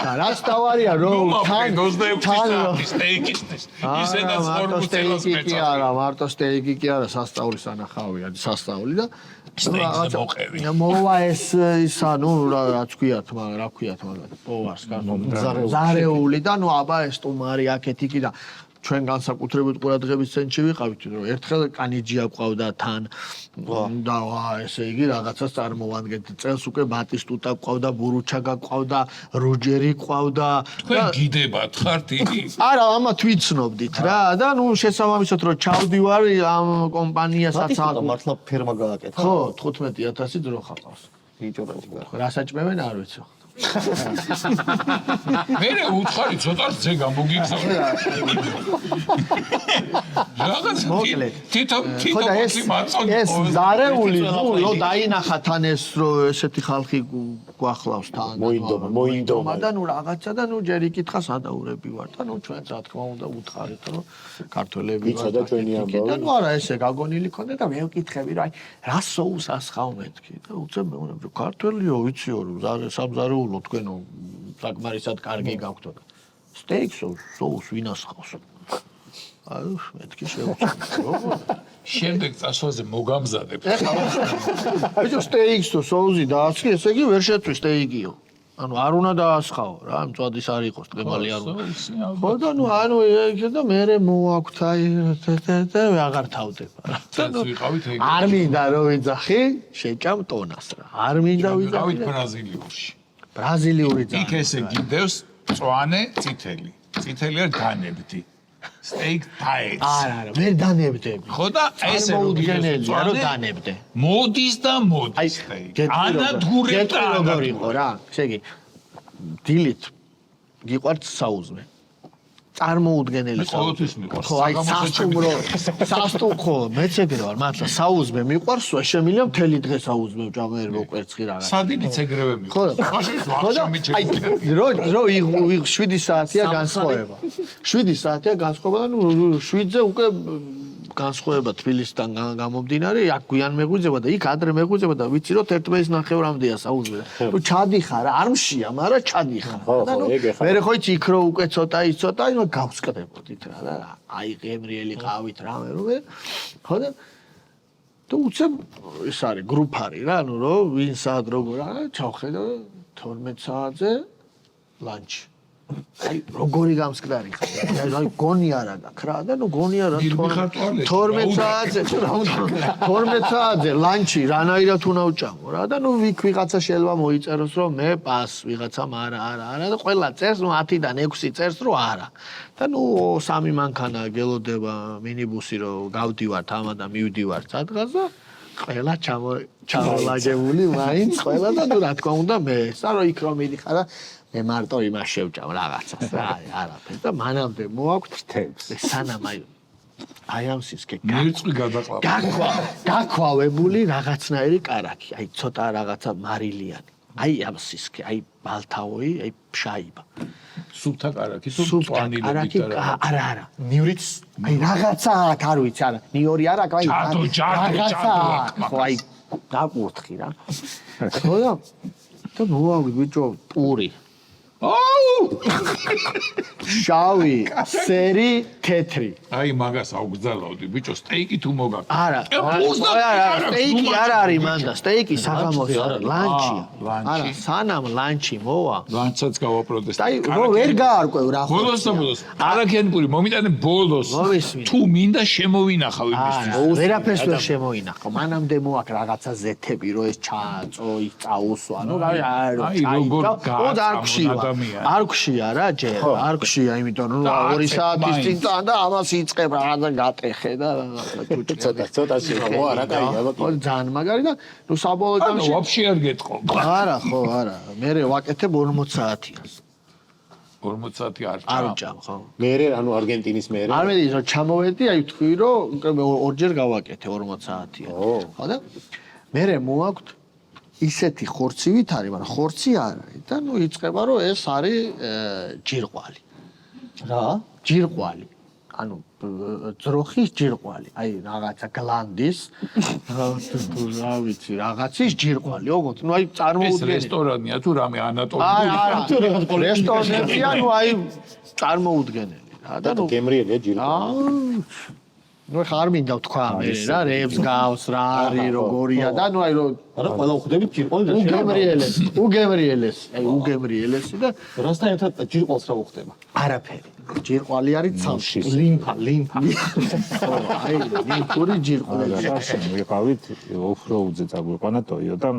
[SPEAKER 5] და რაც თავარია რომ თან
[SPEAKER 2] სტეიკისთვის. ისედაც 40 წელს მეწავე.
[SPEAKER 5] მარტო სტეიკი კი არა, სასწაულის ანახავია, სასწაული და
[SPEAKER 2] სტეიკზე მოყევი.
[SPEAKER 5] მოვა ეს ანუ რა ქვიათ, მაგრამ რა ქვიათ, მაგრამ პოვარს განსაკუთრებული ზარეული და ნუ აბა ეს სტუმარი აქეთ იქი და ჩვენ განსაკუთრებით ყურადღების ცენტრში ვიყავით რომ ერთხელ კანიჯია ყავდა თან და ესე იგი რაღაცას წარმოვადგენთ წელს უკვე ბატისტუტა ყავდა ბურუჩაგა ყავდა როჯერი ყავდა
[SPEAKER 2] თქვენ გიდებათ ხართ იგი
[SPEAKER 5] არა ამათ ვიცნობდით რა და ნუ შესაბამისად რომ ჩავდივარ ამ კომპანიასაც
[SPEAKER 4] მართლა ფერმა გააკეთა
[SPEAKER 5] ხო 15000 ძრო ხაყავს
[SPEAKER 4] იჭურები გა.
[SPEAKER 5] რა საჭმევენ არ ვიცი.
[SPEAKER 2] მე უთხარი ცოტა ზე გამოგიგზავნა. რაღაც
[SPEAKER 5] მოკლედ.
[SPEAKER 2] თვითონ
[SPEAKER 5] ხოდა ეს ზარეული ნუ დაინახა თან ეს რომ ესეთი ხალხი გვახლავს თან.
[SPEAKER 3] მოინდომა.
[SPEAKER 5] და ნუ რაღაცა და ნუ ჯერ იკითხა სადაურები ვარ და ნუ ჩვენ რა თქმა უნდა უთხარით რომ ქართველები
[SPEAKER 3] ვიცოდა ჩვენი ამბავი.
[SPEAKER 5] და ნუ არა ესე გაგონილი ქონდა და მე ვკითხები რომ აი რა соуს ასხავ მეთქი და უცებ მეუბნები ქართველიო ვიციო რომ სამზარეულო თქვენო საკმარისად კარგი გაქვთ და სტეიქ соуს ვინ ასხავს აი მეთქი შეუძლია
[SPEAKER 2] შემდეგ წასვლაზე მოგამზადებ.
[SPEAKER 5] ბიჭო სტეიქს თუ соуსი დაასხი ესე იგი ვერ შეწვის სტეიკიო ანუ არ უნდა დაასხაო რა მწვადის არ იყოს ტყემალი არ უნდა ხო და ნუ ანუ ეგ და მე მოაქვთ აი და აღარ თავდება რა
[SPEAKER 2] ვიყავით ეგ.
[SPEAKER 5] არ მინდა რომ ვიძახი შეჭამ ტონას რა არ მინდა
[SPEAKER 2] ვიყავით
[SPEAKER 5] ვიძახი
[SPEAKER 2] ბრაზილიაში.
[SPEAKER 5] ბრაზილიური
[SPEAKER 2] იქ ესე გიდევს წვანე წითელი. წითელი არ განებდი. სტეიქ დაეც.
[SPEAKER 5] არა ვერ დანებდები
[SPEAKER 2] ხო და ესე რომ
[SPEAKER 5] მოუდგენელია რომ დანებდე
[SPEAKER 2] მოდის და მოდის სტეიქ. ანადგურებ და
[SPEAKER 5] როგორ იყო რა ესე იგი დილით გიყვართ საუზმე წარმოუდგენელი
[SPEAKER 2] ყოველთვის მიყვარს.
[SPEAKER 5] ხო აი სასტუმრო მეც ეგრე ვარ მართლა საუზმე მიყვარს შემიძლია მთელი დღე საუზმე ვჭამერ მოკვერცხი რაღაც
[SPEAKER 2] სადილიც ეგრევე მიყვარს.
[SPEAKER 5] ხო და აი რო 7 საათია განსხვავება 7 საათია განსხვავება და ნუ 7-ზე უკვე განსხვავება თბილისთან გამომდინარე აქ გვიან მეგვიძება და იქ ადრე მეგვიძება და ვიცი რომ 11:30-მდეა საუზმე ნუ ჩადიხარ არ მშია მაგრამ ჩადიხარ და ნუ მე ხო იცი იქ რო უკვე ცოტა ნუ გავსკდებოდით რა და აი გემრიელი ყავით რამე რომ ხო და უცებ ეს არის გრუპარი რა ნუ რომ ვინ სად როგორ არა ჩავხედა 12 საათზე ლანჩი აი როგორი გამსკდარი ხარ აი გონი არა გაქვს რა და ნუ გონი არა 12 საათზე ლანჩი რანაირად უნდა ვჭამო რა და ნუ ვიღაცა შეიძლება მოიწეროს რომ მე პას ვიღაცამ არა და ყველა წერს ნუ 10-დან 6 წერს რომ არა და ნუ 3 მანქანა გელოდება მინიბუსი რომ გავდივართ ამა და მივდივართ სადღაც და ყველა ჩამოლაგებული მაინც ყველა და ნუ რა თქმა უნდა მე სა რომ იქ რომ მიდიხარა მე მარტო იმას შევჭამ რაღაცას რა არაფერს და მანამდე მოაქვთ თემს სანამ აი ამ სისკე
[SPEAKER 2] მერწყვი გადაყვა
[SPEAKER 5] გაქვავებული რაღაცნაირი კარაკი აი ცოტა რაღაცა მარილიანი აი ამ სისკე აი ბალთაოი აი ფშაიბა
[SPEAKER 2] სუფთა კარაკი თუ წვანილებით
[SPEAKER 5] არა ნიურიც აი რაღაცა აქ არ ვიცი არა ნიორი არა აი რაღაცა ხო აი დაკურთხი რა ხო და მოაგვი ბიჭო პური აუ შავი სერი თეთრი
[SPEAKER 2] აი მაგას აუგზავნავდი ბიჭო სტეიკი თუ მოგაქვს
[SPEAKER 5] არა სტეიკი არ არის მანდა სტეიკი საღამოს ლანჩია არა სანამ ლანჩი მოვა
[SPEAKER 2] ლანჩსაც გავაპროტესტე
[SPEAKER 5] აი რო ვერ გაარკვევ რა ხო
[SPEAKER 2] ბოლოს არაქიანი პური მომიტანე ბოლოს თუ მინდა შემოვინახავ იმისთვის
[SPEAKER 5] ვერაფერს ვერ შემოინახო მანამდე მოაქვს რაღაცა ზეთები რო ეს ჩააწო იქ წაუსვა ნუ
[SPEAKER 2] აი როგორ
[SPEAKER 5] არ გშია რა ჯერ არ გშია იმიტომ რომ 2 საათის წინ წან და ამას იწყებ რაღაცა გატეხე და
[SPEAKER 3] ცოტა შევა არა კაია
[SPEAKER 5] ძალიან მაგარი და ნუ საბოლოო
[SPEAKER 2] ჯამში ვაფშე არ გეტყობ
[SPEAKER 5] არა ხო არა მე ვაკეთებ 40 საათიას
[SPEAKER 2] 40 საათი არ
[SPEAKER 5] ვჭამ ხო
[SPEAKER 3] მე ანუ არგენტინის მე
[SPEAKER 5] არ მედის რომ ჩამოვედი აი თქვი რომ ორჯერ გავაკეთე 40 საათია ხო და მე მოაქვთ ისეთი ხორცივით არის, მაგრამ ხორცი არ არის და ნუ იწყება რომ ეს არის ჯირყვალი. რა? ჯირყვალი. ანუ ძროხის ჯირყვალი. აი რაღაცა გლანდის რა ვიცი, რაღაცის ჯირყვალი. ოღონდ ნუ აი წარმოუდგენელი.
[SPEAKER 2] ეს რესტორანია თუ რამე ანატომიური?
[SPEAKER 5] არა, რესტორანია, ნუ აი წარმოუდგენელი.
[SPEAKER 3] და ნუ გემრიელია ჯირყვალი.
[SPEAKER 5] ნუ ხარ მინდა ვთქვა მე რა რებს გავს რა არის როგორია და ნუ აი რომ
[SPEAKER 4] არა ყველა ვხვდებით ჯირყოლი და
[SPEAKER 5] უგემრიელეს აი უგემრიელესი და
[SPEAKER 4] რასთან ერთად ჯირყოლს რა უხდება
[SPEAKER 5] არაფერი ჯირყვალი არის ცალში ლიმფა აი ლიმფური ჯირყვალი
[SPEAKER 1] ვიყავით ოფროუდზე წაგვიყვანა ტოიოტამ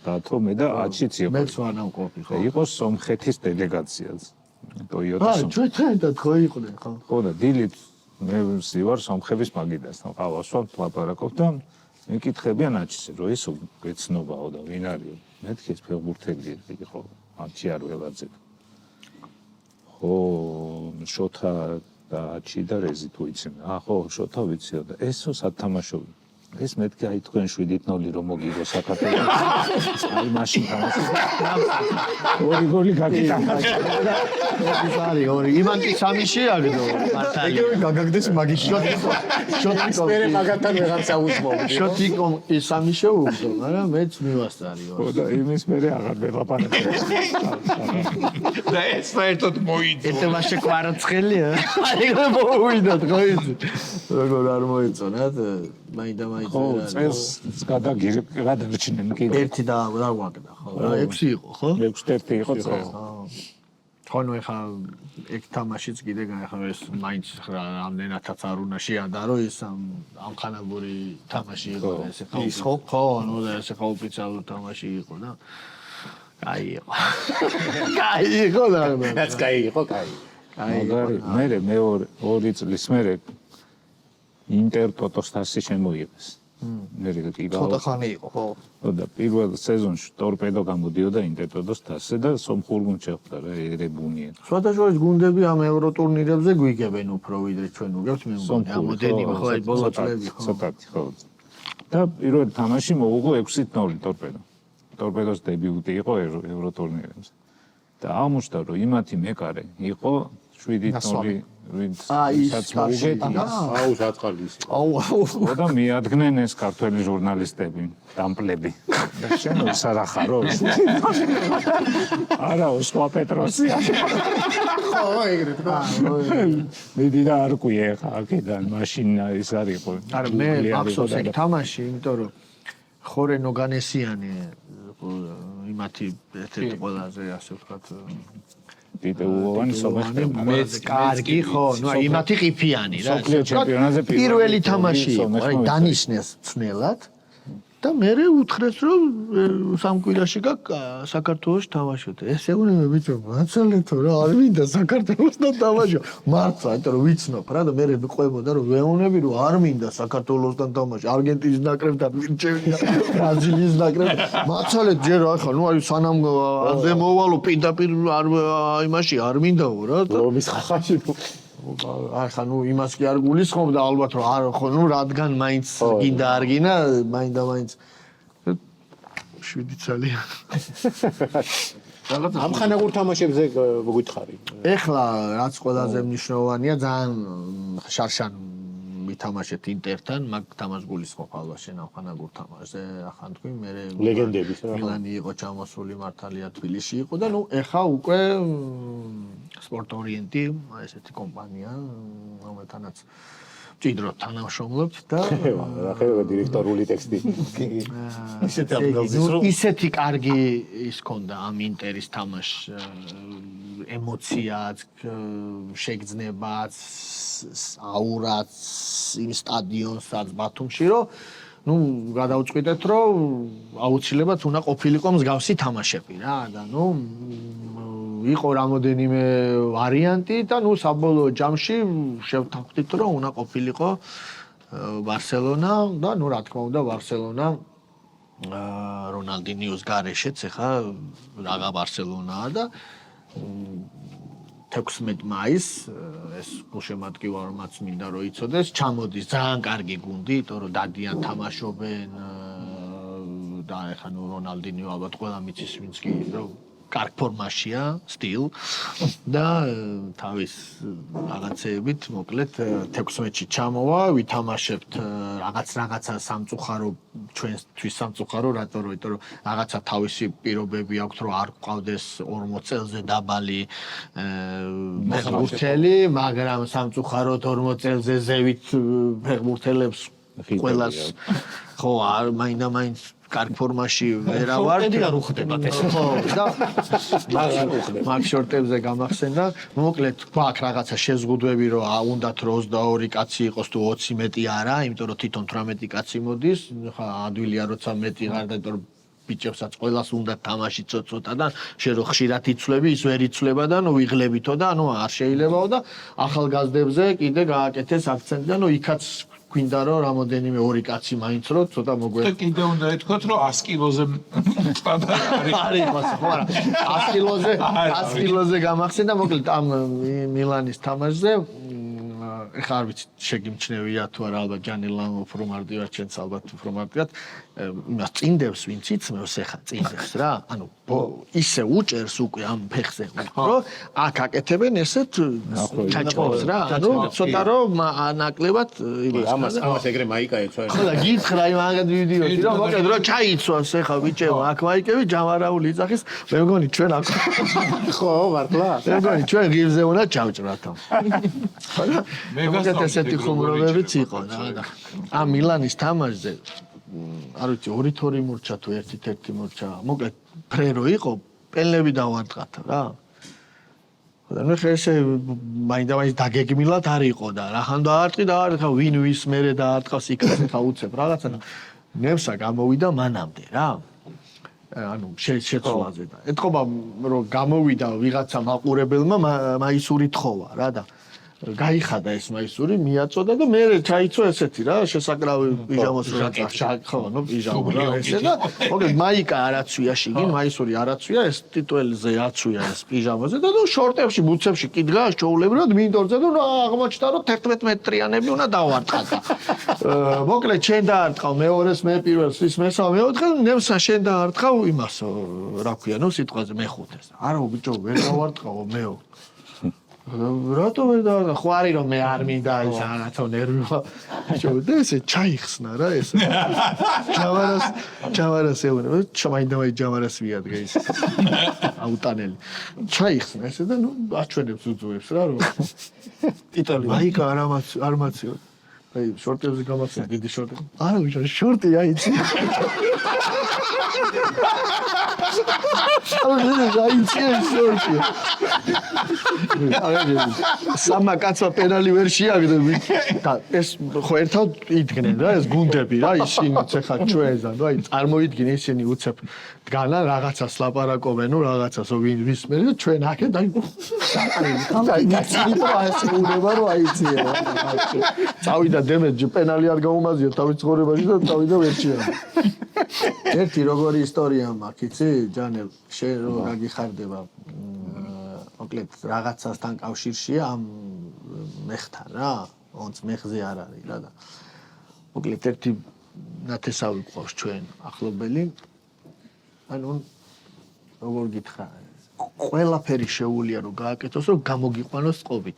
[SPEAKER 1] დათო მე და აჩიც იყო
[SPEAKER 5] მეც ვანამ ყოფილი ხო
[SPEAKER 1] იყო სომხეთის დელეგაციაზე ტოიოტას
[SPEAKER 5] ჩვენ ერთად ხო იყვნენ ხო
[SPEAKER 1] და დილით მე ვსივარ სომხების მაგიდასთან ყავას ვარ ლაპარაკობ და მეკითხებიან აჩისე რომ ეს გეცნობაო და ვინ არისო მეთქი ეს ფეხბურთელი იყო აჩი არ ველაძე ხო შოთა და აჩი და რეზი თუ იცი ხო შოთა ვიციო და ესო სათამაშო ეს მეთქი აი თქვენ 7-0 რომ მოგიგო საქართველოს აი მაშინ ორი გოლი გაკიტანა
[SPEAKER 5] ეს არის ორი იმანტი სამიში აგდო
[SPEAKER 4] ეგრევე გაგაგდეს მაგის
[SPEAKER 3] სპერე მაგათთან ვეღარცა უსმოვდი.
[SPEAKER 5] შოტიკომ ის სამიშო უგდო მაგრამ მეც მივასწარი
[SPEAKER 1] ხო და იმის მერე აღარ ველაპარაკე
[SPEAKER 2] და ეს საერთოდ მოიძო.
[SPEAKER 5] ეს მასე კვარაცხელია ეგრე მოვიდოთ ხო იცი როგორ არ მოიწონათ მაინდა
[SPEAKER 1] ხო წელს გადარჩნენ კიდე
[SPEAKER 5] ერთი და დაგვაგდა ხო რა 6 იყო ხო
[SPEAKER 1] 6-1 იყო წელს
[SPEAKER 5] ხო ნუ ეხა ეგ თამაშიც კიდე ახლა ეს მაინც რამდენადაც არ უნდა შეადარო ეს ამ ხანაბური თამაში იყო ეს ეხა
[SPEAKER 4] ის ხო?
[SPEAKER 5] ხო ნუ და ეს ეხა ოფიციალური თამაში იყო და კაი იყო კაი იყო და
[SPEAKER 3] რაც კაი იყო, კაი.
[SPEAKER 1] მაგარი მერე მეორე 2 წლის მერე ინტერ ტოტოს თასი შემოიღეს მერე კი
[SPEAKER 4] ცოტა ხანი იყო ხო
[SPEAKER 1] და პირველ სეზონში ტორპედო გამოდიოდა ინტერ ტოტოს თასზე და სომხურ გუნდს შეხვდა რა ერებუნია
[SPEAKER 5] სხვადასხვა გუნდები ამ ევრო ტურნირებზე გვიგებენ უფრო ვიდრე ჩვენ უგებთ მე მგონი ამოდენიმე ხო აი ბოლო წლები ხო
[SPEAKER 1] ცოტათი ხო და პირველ თამაში მოუგო 6-0 ტორპედო ტორპედოს დებიუტი იყო ევრო ტურნირებზე და აღმოჩნდა რომ იმათი მეკარე იყო 7-0 ვინც მოუგედა
[SPEAKER 3] აუ საწყალი ისე.
[SPEAKER 1] აუ და მიადგნენ ეს ქართველი ჟურნალისტები დამპლები და შენ ის არა ხარო არა სხვა პეტროსია
[SPEAKER 3] ხო, ეგრე თქვა.
[SPEAKER 1] მიდი და არ ყვიე ხა აქედან მაშინ ის არისო
[SPEAKER 5] არა მე მახსოვს ეგ თამაში იმიტომ რომ ხორე ნოგანესიანი იმათი ერთ-ერთი ყველაზე ასე ვთქვათ
[SPEAKER 1] პიტეულოვანი სომეხი
[SPEAKER 5] მეც კარგი ხო ნუ იმათი ყიფიანი რა
[SPEAKER 1] სოფლიო ჩემპიონატზე
[SPEAKER 5] პირველი თამაში იყო აი დანიშნეს ძნელად და მე უთხრეს რომ სამ კვირაში საქართველოს თამაშობ ესე უნდა ბიჭო მაცალეთო რა არ მინდა საქართველოს და თამაშო მართლა იმიტომ რომ ვიცნობ რა და მე მეყვებოდა რომ ვეუნები რომ არ მინდა საქართველოსთან თამაში არგენტინის ნაკრებთან ვირჩევია ბრაზილიის ნაკრებთან მაცალეთ ჯერ ახლა ნუ აი სანამ აზე მოვალო პირდაპირ არ იმაში არ მინდაო რა
[SPEAKER 3] რომის ხახაში
[SPEAKER 5] ახლა ნუ იმას კი არ გულისხმობ და ალბათ რომ არ ხო ნუ რადგან მაინც გინდა არ გინდა მაინც 7 წელი
[SPEAKER 3] ამ ხანაგურ თამაშებზე გითხარი.
[SPEAKER 5] ეხლა რაც ყველაზე მნიშვნელოვანია ძალიან შარშან მითამაშეთ ინტერთან მაგ თამაშს გულისხმობ ალბათ შენ ამ ხანაგურ თამაშზე ახან თქვი მე
[SPEAKER 3] ლეგენდების რა.
[SPEAKER 5] მილანი იყო ჩამოსული მართალია თბილისში იყო და ნუ ეხა უკვე სპორტ ორიენტი ესეთი კომპანია რომელთანაც ჭიდროდ თანამშრომლობთ და
[SPEAKER 3] რა ხება დირექტორული ტექსტი.
[SPEAKER 4] ისეთი აბგალზის რომ
[SPEAKER 5] ისეთი კარგი ის ქონდა ამ ინტერის თამაშ ემოციაც შეგრძნებაც აურაც იმ სტადიონსაც ბათუმში რომ ნუ გადავწყვიტეთ რომ აუცილებლად უნდა ყოფილიყო მსგავსი თამაშები რა და ნუ იყო რამოდენიმე ვარიანტი და ნუ საბოლოო ჯამში შევთანხმდით რომ უნდა ყოფილიყო ბარსელონა და ნუ რა თქმა უნდა ბარსელონა რონალდინიოს გარეშეც ახლა რაღა ბარსელონაა და 16 მაისს ეს გულშემატკივარმაც მინდა რომ იცოდეს ჩამოდის ძალიან კარგი გუნდი იმიტომ რომ დადიან თამაშობენ და ახლა ნუ რონალდინიო ალბათ ყველა მიცის ვინც კი რომ კარგ ფორმაშია სტილ და თავის რაღაცეებით მოკლედ 16-ში ჩამოვა ვითამაშებთ რაღაცა სამწუხარო ჩვენთვის სამწუხარო რატო რომ იმიტომ რომ რაღაცა თავისი პირობები აქვს რომ არ ყავდეს 40 წელზე დაბალი ფეხბურთელი მაგრამ სამწუხაროდ 40 წელზე ზევით ფეხბურთელებს ყველას ხო არ მაინდა-მაინც კარგ ფორმაში ვერა ვარ.
[SPEAKER 4] არ უხდებათ ეს.
[SPEAKER 5] ხო, და მაგ შორტებზე გამახსენდა. მოკლედ, გვაქვს რაღაცა შეზღუდვები, რომ უნდათ 22 კაცი იყოს თუ 20 მეტი არა, იმიტომ რომ თვითონ 18 კაცი მოდის. ხა ადვილია როცა მეტი ხარ და იმიტომ რომ ბიჭებსაც ყველას უნდა თამაში ცოტა და შენ რო ხშირად იცვლები, ის ვერ იცვლება და ნუ ვიღლებითო და ნუ არ შეიძლებაო და ახალგაზრდებზე კიდე გააკეთეს აქცენტი და ნუ იქაც გვინდა რომ რამოდენიმე ორი კაცი მაინც რომ ცოტა
[SPEAKER 2] და
[SPEAKER 5] მოგვე
[SPEAKER 2] კიდე უნდა ეთქვათ რომ 100 კილოზე პატარა არის.
[SPEAKER 5] არის მას ხო არა 100 კილოზე გამახსენდა მოკლედ ამ მილანის თამაშზე ეხლა არ ვიცი შეგიმჩნევია თუ არა ალბათ ჯანილამ უფრო მარტივად ჩვენც ალბათ უფრო მარტივად იმას წინდებს ვინც იცნობს ეხლა წინდებს რა ანუ ისე უჭერს უკვე ამ ფეხზე რომ აქ აკეთებენ ესეთ ჩაჭრობს რა ანუ ცოტა რომ ნაკლებად
[SPEAKER 3] ამას ეგრე მაიკაეც რა
[SPEAKER 5] ხო და გითხრა იმ აღად ვიდეოთი რომ მოკლედ რომ ჩაიცვას ეხლა ბიჭებო აქ მაიკები ჯამარაული იძახის მე მგონი ჩვენ აქ
[SPEAKER 3] ხო მართლა
[SPEAKER 5] მე მგონი ჩვენ ღირზე უნდა ჩავჭრათო ხო და მოგეთ ესეთი ხუმრობებიც იყო რა და ამ მილანის თამაშზე არ ვიცი 2-2 მურჩა თუ 1-1 მურჩა მოკლედ ფრერო იყო პენლები დავარტყათ რა და მე ხესე მაინდა-მაინც დაგეგმილად არ იყო და რახან დაარტყი და ვინ ვის მერე დაარტყავს იქაც ხა უცებ რაღაცა ნევსა გამოვიდა მანამდე რა ანუ შეცვლაზე და ეთქობა რომ გამოვიდა ვიღაცა მაყურებელმა მაისური თხოვა რა და გაიხადა ეს მაისური მიაწოდა და მე ჩაიცვა ესეთი რა შესაკრავი პიჟამას ხო ნუ პიჟამა რა ესე და მოგეთ მაიკა არაცვია შიგინ მაისური არაცვია ეს ტიტულზე აცვია ეს პიჟამაზე და ნუ შორტებში ბუცებში კიდღა ჩაულებრად მინდორზე და ნუ აღმოჩნდა რომ 11 მეტრიანები უნდა დავარტყა მოკლედ შენ დაარტყავ მეორეს მე პირველს ის მესამე მეოთხე ნემსა შენ დაარტყავ იმას რა ქვია ნუ სიტყვაზე მეხუთეს არა ბიჭო ვერ დავარტყავო მეო რატო ვერ და ხო არის რომ მე არ მინდა ის რაღაცა ნერვივა შევდა ესე ჩაიხსნა რა ეს ჯავარას ეუბნება ჩამაინდამაი ჯავარას ვიადგა ის აუტანელი ჩაიხსნა ესე და ნუ აჩვენებს უძუებს რა რომ ტიტული მაიკა არ მაციო აი შორტებზე გამახსენე დიდი შორტი არა ვიჟო შორტი აიცი აიცი შორტი სამა კაცმა პენალი ვერ შეაგდები და ეს ხო ერთად იდგნენ რა ეს გუნდები რა ისინიც ახლა ჩვენზან რა აი წარმოიდგინე ისინი უცებ დგანან რაღაცას ლაპარაკობენ ნუ რაღაცას ვინ ვის მე და ჩვენ აქეთ აი კაცი რა ეს უნება რომ აიცი წავიდა დემეჯი პენალი არ გაუმაზია თავის ცხოვრებაში და წავიდა ვერ შეაგდო ერთი როგორი ისტორია მაქვს იცი ჯანელ შენ რო გაგიხარდება მოკლედ რაღაცასთან კავშირშია ამ მეხთან რაոնც მეხზე არ არის რა და მოკლედ ერთი ნათესავი ყავს ჩვენ ახლობელი ანუ როგორ გითხრა ყველაფერი შეუულია რომ გააკეთოს რომ გამოგიყვანოს წყობით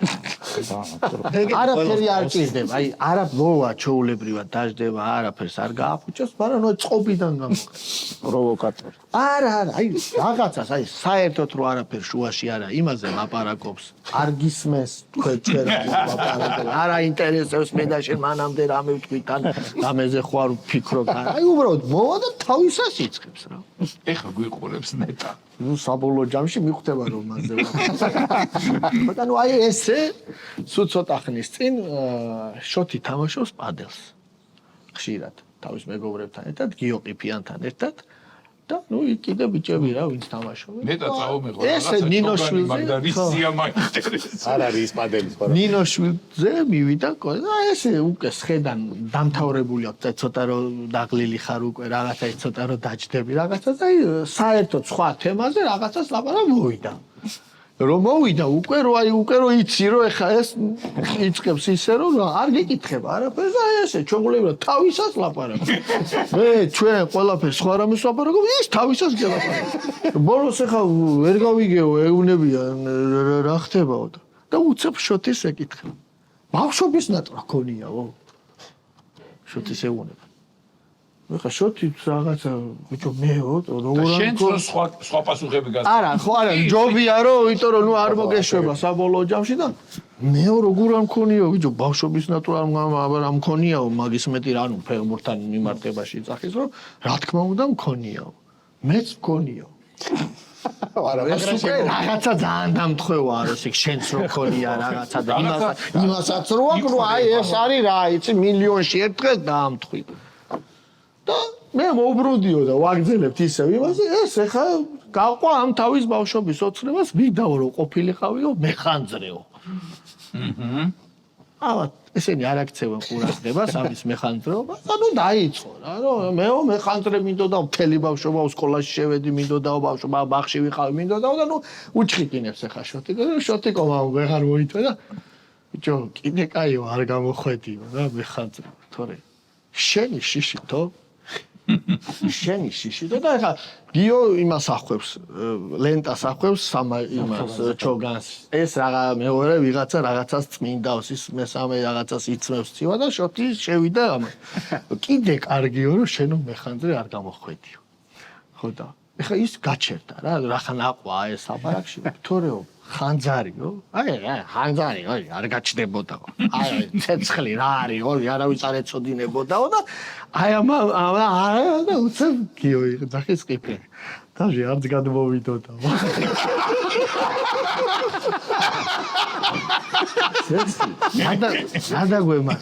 [SPEAKER 5] არაფერი არ ჭირდება აი არა მოვა ჩაულებრივად დაждდება არაფერს არ გააფუჭოს მაგრამ ნუ წყობიდან
[SPEAKER 1] პროვოკატორი
[SPEAKER 5] არა აი რაღაცას აი საერთოდ რო არაფერ შუაში არა იმაზე ლაპარაკობს არ გისმეს ჩვენ ლაპარაკობ არა ინტერესებს მე და შენ მანამდე რამე ვთქვით ან რამეზე ხო არ ვფიქრობ აი უბრალოდ მოვა და თავისას იწყებს რა
[SPEAKER 2] ეხა გვიყურებს ნეტა
[SPEAKER 5] ნუ საბოლოო ჯამში მიხვდება რომ მასზე მაგრამ ნუ აი ესე სულ ცოტა ხნის წინ შოთი თამაშობს პადელს ხშირად თავის მეგობრებთან ერთად გიოყიფიანთან ერთად და ნუ კიდე ბიჭები რა ვინც თამაშობენ
[SPEAKER 2] ნეტა წაუმეღო
[SPEAKER 5] ესე ნინოშვილზე
[SPEAKER 3] არ არის ის პადელის ხო
[SPEAKER 5] ნინოშვილზე მივიდა და ესე უკვე სხედან დამთავრებული აქვს ცოტა რომ დაღლილი ხარ უკვე რაღაცა ცოტა რომ დაჯდები რაღაცა და აი საერთოდ სხვა თემაზე რაღაცას ლაპარაკ მოვიდა რომ მოვიდა უკვე რომ აი უკვე რომ იცი რომ ეხა ეს იწყებს ისე რომ არ გიკითხება არაფერს და ესე ჩოგულებრივად თავისას ლაპარაკობს მე ჩვენ ყველაფერს სხვა რამეს ლაპარაკობ ის თავისას გელაპარაკობს ბოლოს ეხა ვერ გავიგეო ეუნებიან რა ხდებაო და უცებ შოთის ეკითხება ბავშვობის ნატრა ქონიაო შოთის ეუნება ეხა შოთი რაღაცა ბიჭო მეო როგორ
[SPEAKER 2] შენ სხვა პასუხები გასწავლე
[SPEAKER 5] არა ხო არა ჯობია რომ იმიტომ რომ ნუ არ მოგეშვება საბოლოო ჯამში და მეო როგორ არ მქონიო ბიჭო ბავშვობის ნატურა არ მქონიაო მაგის მეტი რა ნუ ფეხბურთთან მიმართებაში წახის რომ რა თქმა უნდა მქონიაო მეც მქონიო არა ეს უკვე რაღაცა ძალიან დამთხევა არის იქ შენც რო მქონია რაღაცა და იმასაც რო აქ რო აი ეს არის რა იცი მილიონში ერთ დღეს დაამთხვი და მე მოვბრუნდიო და ვაგზელებთ ისევ იმაზე ეს ეხა გავყვა ამ თავის ბავშვობის ოცნებას ვიდაო რომ ყოფილიყავიო მეხანძრეო ალბათ ესენი არ აქცევენ ყურადღებას ამის მეხანძრეობას, ანუ დაიწყო რა, რომ მეო მეხანძრე მინდოდა მთელი ბავშვობა სკოლაში შევედი, მინდოდა ბავშვობა ბაღში ვიყავი, მინდოდა და ნუ უჩხიკინებს ახლა შოთიკო ვეღარ მოიტვე და ბიჭო კიდე კაიო არ გამოხვედიო რა მეხანძრე, თორე შენი შიშითო შენი შიშითო და ახლა გიო იმას ახვევს ლენტას ახვევს იმას ჩოგანს ეს რაღა მეორე ვიღაცა რაღაცას წმინდავს ის მესამე რაღაცას იწმევს ცივა და შოთი შევიდა ამ კიდე კარგიო რომ შენო მეხანძრე არ გამოხვედიო ხო და ახლა ის გაჩერდა რა ხან აყვა ეს აპარაკში თორეო ხანძარიო აი ხანძარიო არ გაჩდებოდაო აი ცეცხლი რა არისო არავის არ ეწოდინებოდაო და აი ამ და უცებ გიო იხდახის ყიფე დაჟე არც გადმოვიდოდაო სადა გვემა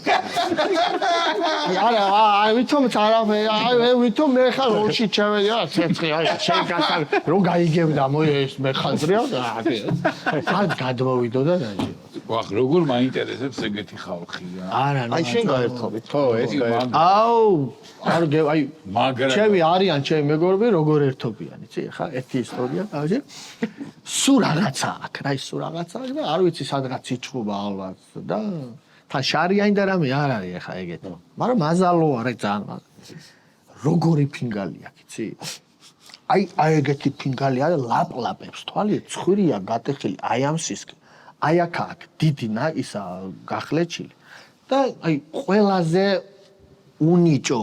[SPEAKER 5] არა ვითომ წარავე აი ვითომ მე ხარ როლში ჩავედი რა ცეცხლი აი შეგასალ რო გაიგებდა ეს მე ხაზრია და არ გადმოვიდოდა დაჟე
[SPEAKER 2] ვახ როგორ მაინტერესებს ეგეთი ხალხი
[SPEAKER 5] არა
[SPEAKER 4] აი შენ გაერთობით
[SPEAKER 3] ხო ეს გაერთო
[SPEAKER 5] აუ არ აი
[SPEAKER 2] მაგრამ
[SPEAKER 5] ჩემი არიან ჩემი მეგობრები როგორ ერთობიან იცი ხა ერთი ისტორია დავჟე სულ რაღაცა აქ რა ის სულ რაღაცა და არ ვიცი სადღაც იჭუბა ალბათ და თან შარიანი და რამე არ არის ხა ეგეთი მაგრამ მაზალო არა ძალიან როგორი ფინგალი აქვს იცი აი ეგეთი ფინგალი არის ლაპლაპებს თვალი ცხვირია გატეხილი აი ამ სისკი აი აქ დიდი ისა გახლეჩილი და აი ყველაზე უნიჭო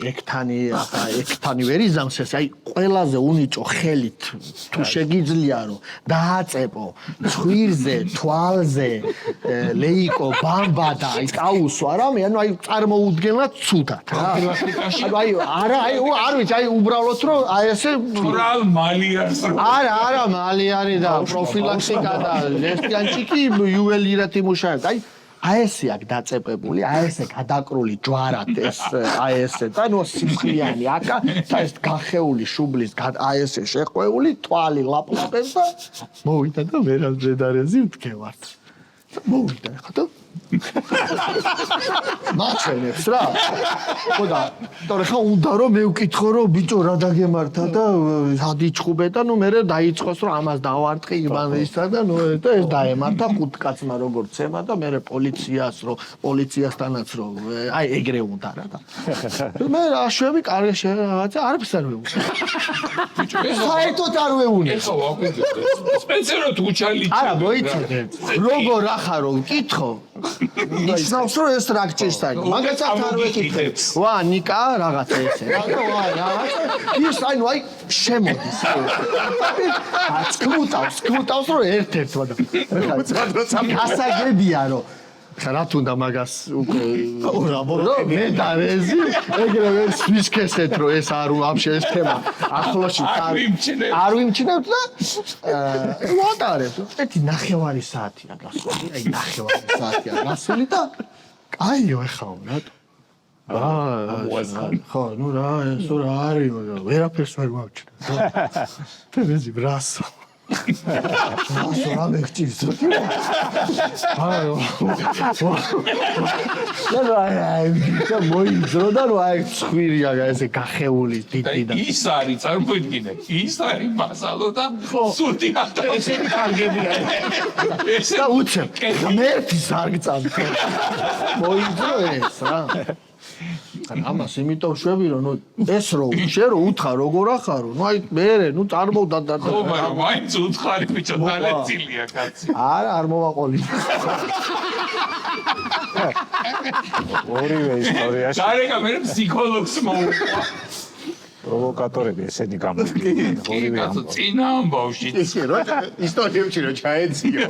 [SPEAKER 5] ექთანი ვერიზამს ეს აი ყველაზე უნიჭო ხელით თუ შეგიძლია რომ დააწეპო ცხვირზე თვალზე ლეიკო ბამბა და აი წაუსვა რამე ანუ აი წარმოუდგენლად ცუდად რა აი არა აი არ ვიცი აი უბრალოდ რომ აი ესე
[SPEAKER 2] ტრალ მალიარს
[SPEAKER 5] არა მალიარი და პროფილაქსიკა და ლესტიანჭიკი იუველირეთი მუშაობს აი ესე აქ დაწეპებული, აი ესე გადაკრული ჯვარად ეს აი ესე და ნუ სიმხლიანი აკა და ეს გახეული შუბლის აი ესე შეყვეული თვალი ლაპლაპებს და მოვიდა და ვერას ბედარეზი ვდგევართ. მოვიდა ხა და მაჩვენებს რა. ხოდა თორე ხა უნდა რომ მე ვკითხო რომ ბიჭო რა დაგემართა და სადიჭხუბე და ნუ მე დაიწყოს რომ ამას დავარტყი იბანისა და ნუ და ეს დაემართა ხუთ კაცმა როგორც ემა და მე პოლიციასთანაც რომ აი ეგრე უნდა რა და მე აშვები კარგი რაღაცა არაფერს არ ვეუბნე ბიჭო საერთოდ არ ვეუბნე
[SPEAKER 2] ეხა ვაკვირდე სპეციალურად უჩალი
[SPEAKER 5] არა მოიცოდე როგორ ახლა რომ ვკითხო იცნობს რომ ეს რა გჭირსა მაგასაც არ ვეკითხებ ვა ნიკა რაღაცა ესე რა ვა რაღაცა ის აი შემოდის სკრუტავს რომ ერთ-ერთმა და გასაგებია რომ ხარათ უნდა მაგას უკვე მე დარეზი ეგრევე სვისქესეთ რომ ეს არ ვაფშე ეს თემა ახლოში არ ვიმჩნევთ და ვატარებ ერთი ნახევარი საათია გასული აი ნახევარი საათია გასული და კაიო ეხაო რატო ხო ნუ რა ეს რა არისო ვერაფერს ვერ მოვჩნევ თემეზი ბრასო რა მეკჭირს აიო აი მოიძრო და რა ცხვირია ესე გახეული დიდი და
[SPEAKER 2] ის არის წარმოიდგინე ის არის მასალო და სუდი ახლა
[SPEAKER 5] ესენი კარგებია ეს და უცებ მერტი ზარგწამს მოიძრო ეს რა ამას იმიტომ შვები რომ ნუ ეს რომ შე რომ უთხარ როგორ ახარო ნუ აი მე ნუ წარმოვდა და
[SPEAKER 2] ო მაგრამ მაინც უთხარი ბიჭო დალეცილია კაცი
[SPEAKER 5] არა არ მოვაყოლი
[SPEAKER 1] ორივე ისტორიაში
[SPEAKER 2] დარეკა მე ფსიქოლოგს მოუყვა
[SPEAKER 1] პროვოკატორები ესენი გამოდიან ორივე
[SPEAKER 2] კაცო წინა ამბავში
[SPEAKER 3] ისე რა ისტორიებში რომ ჩაეციო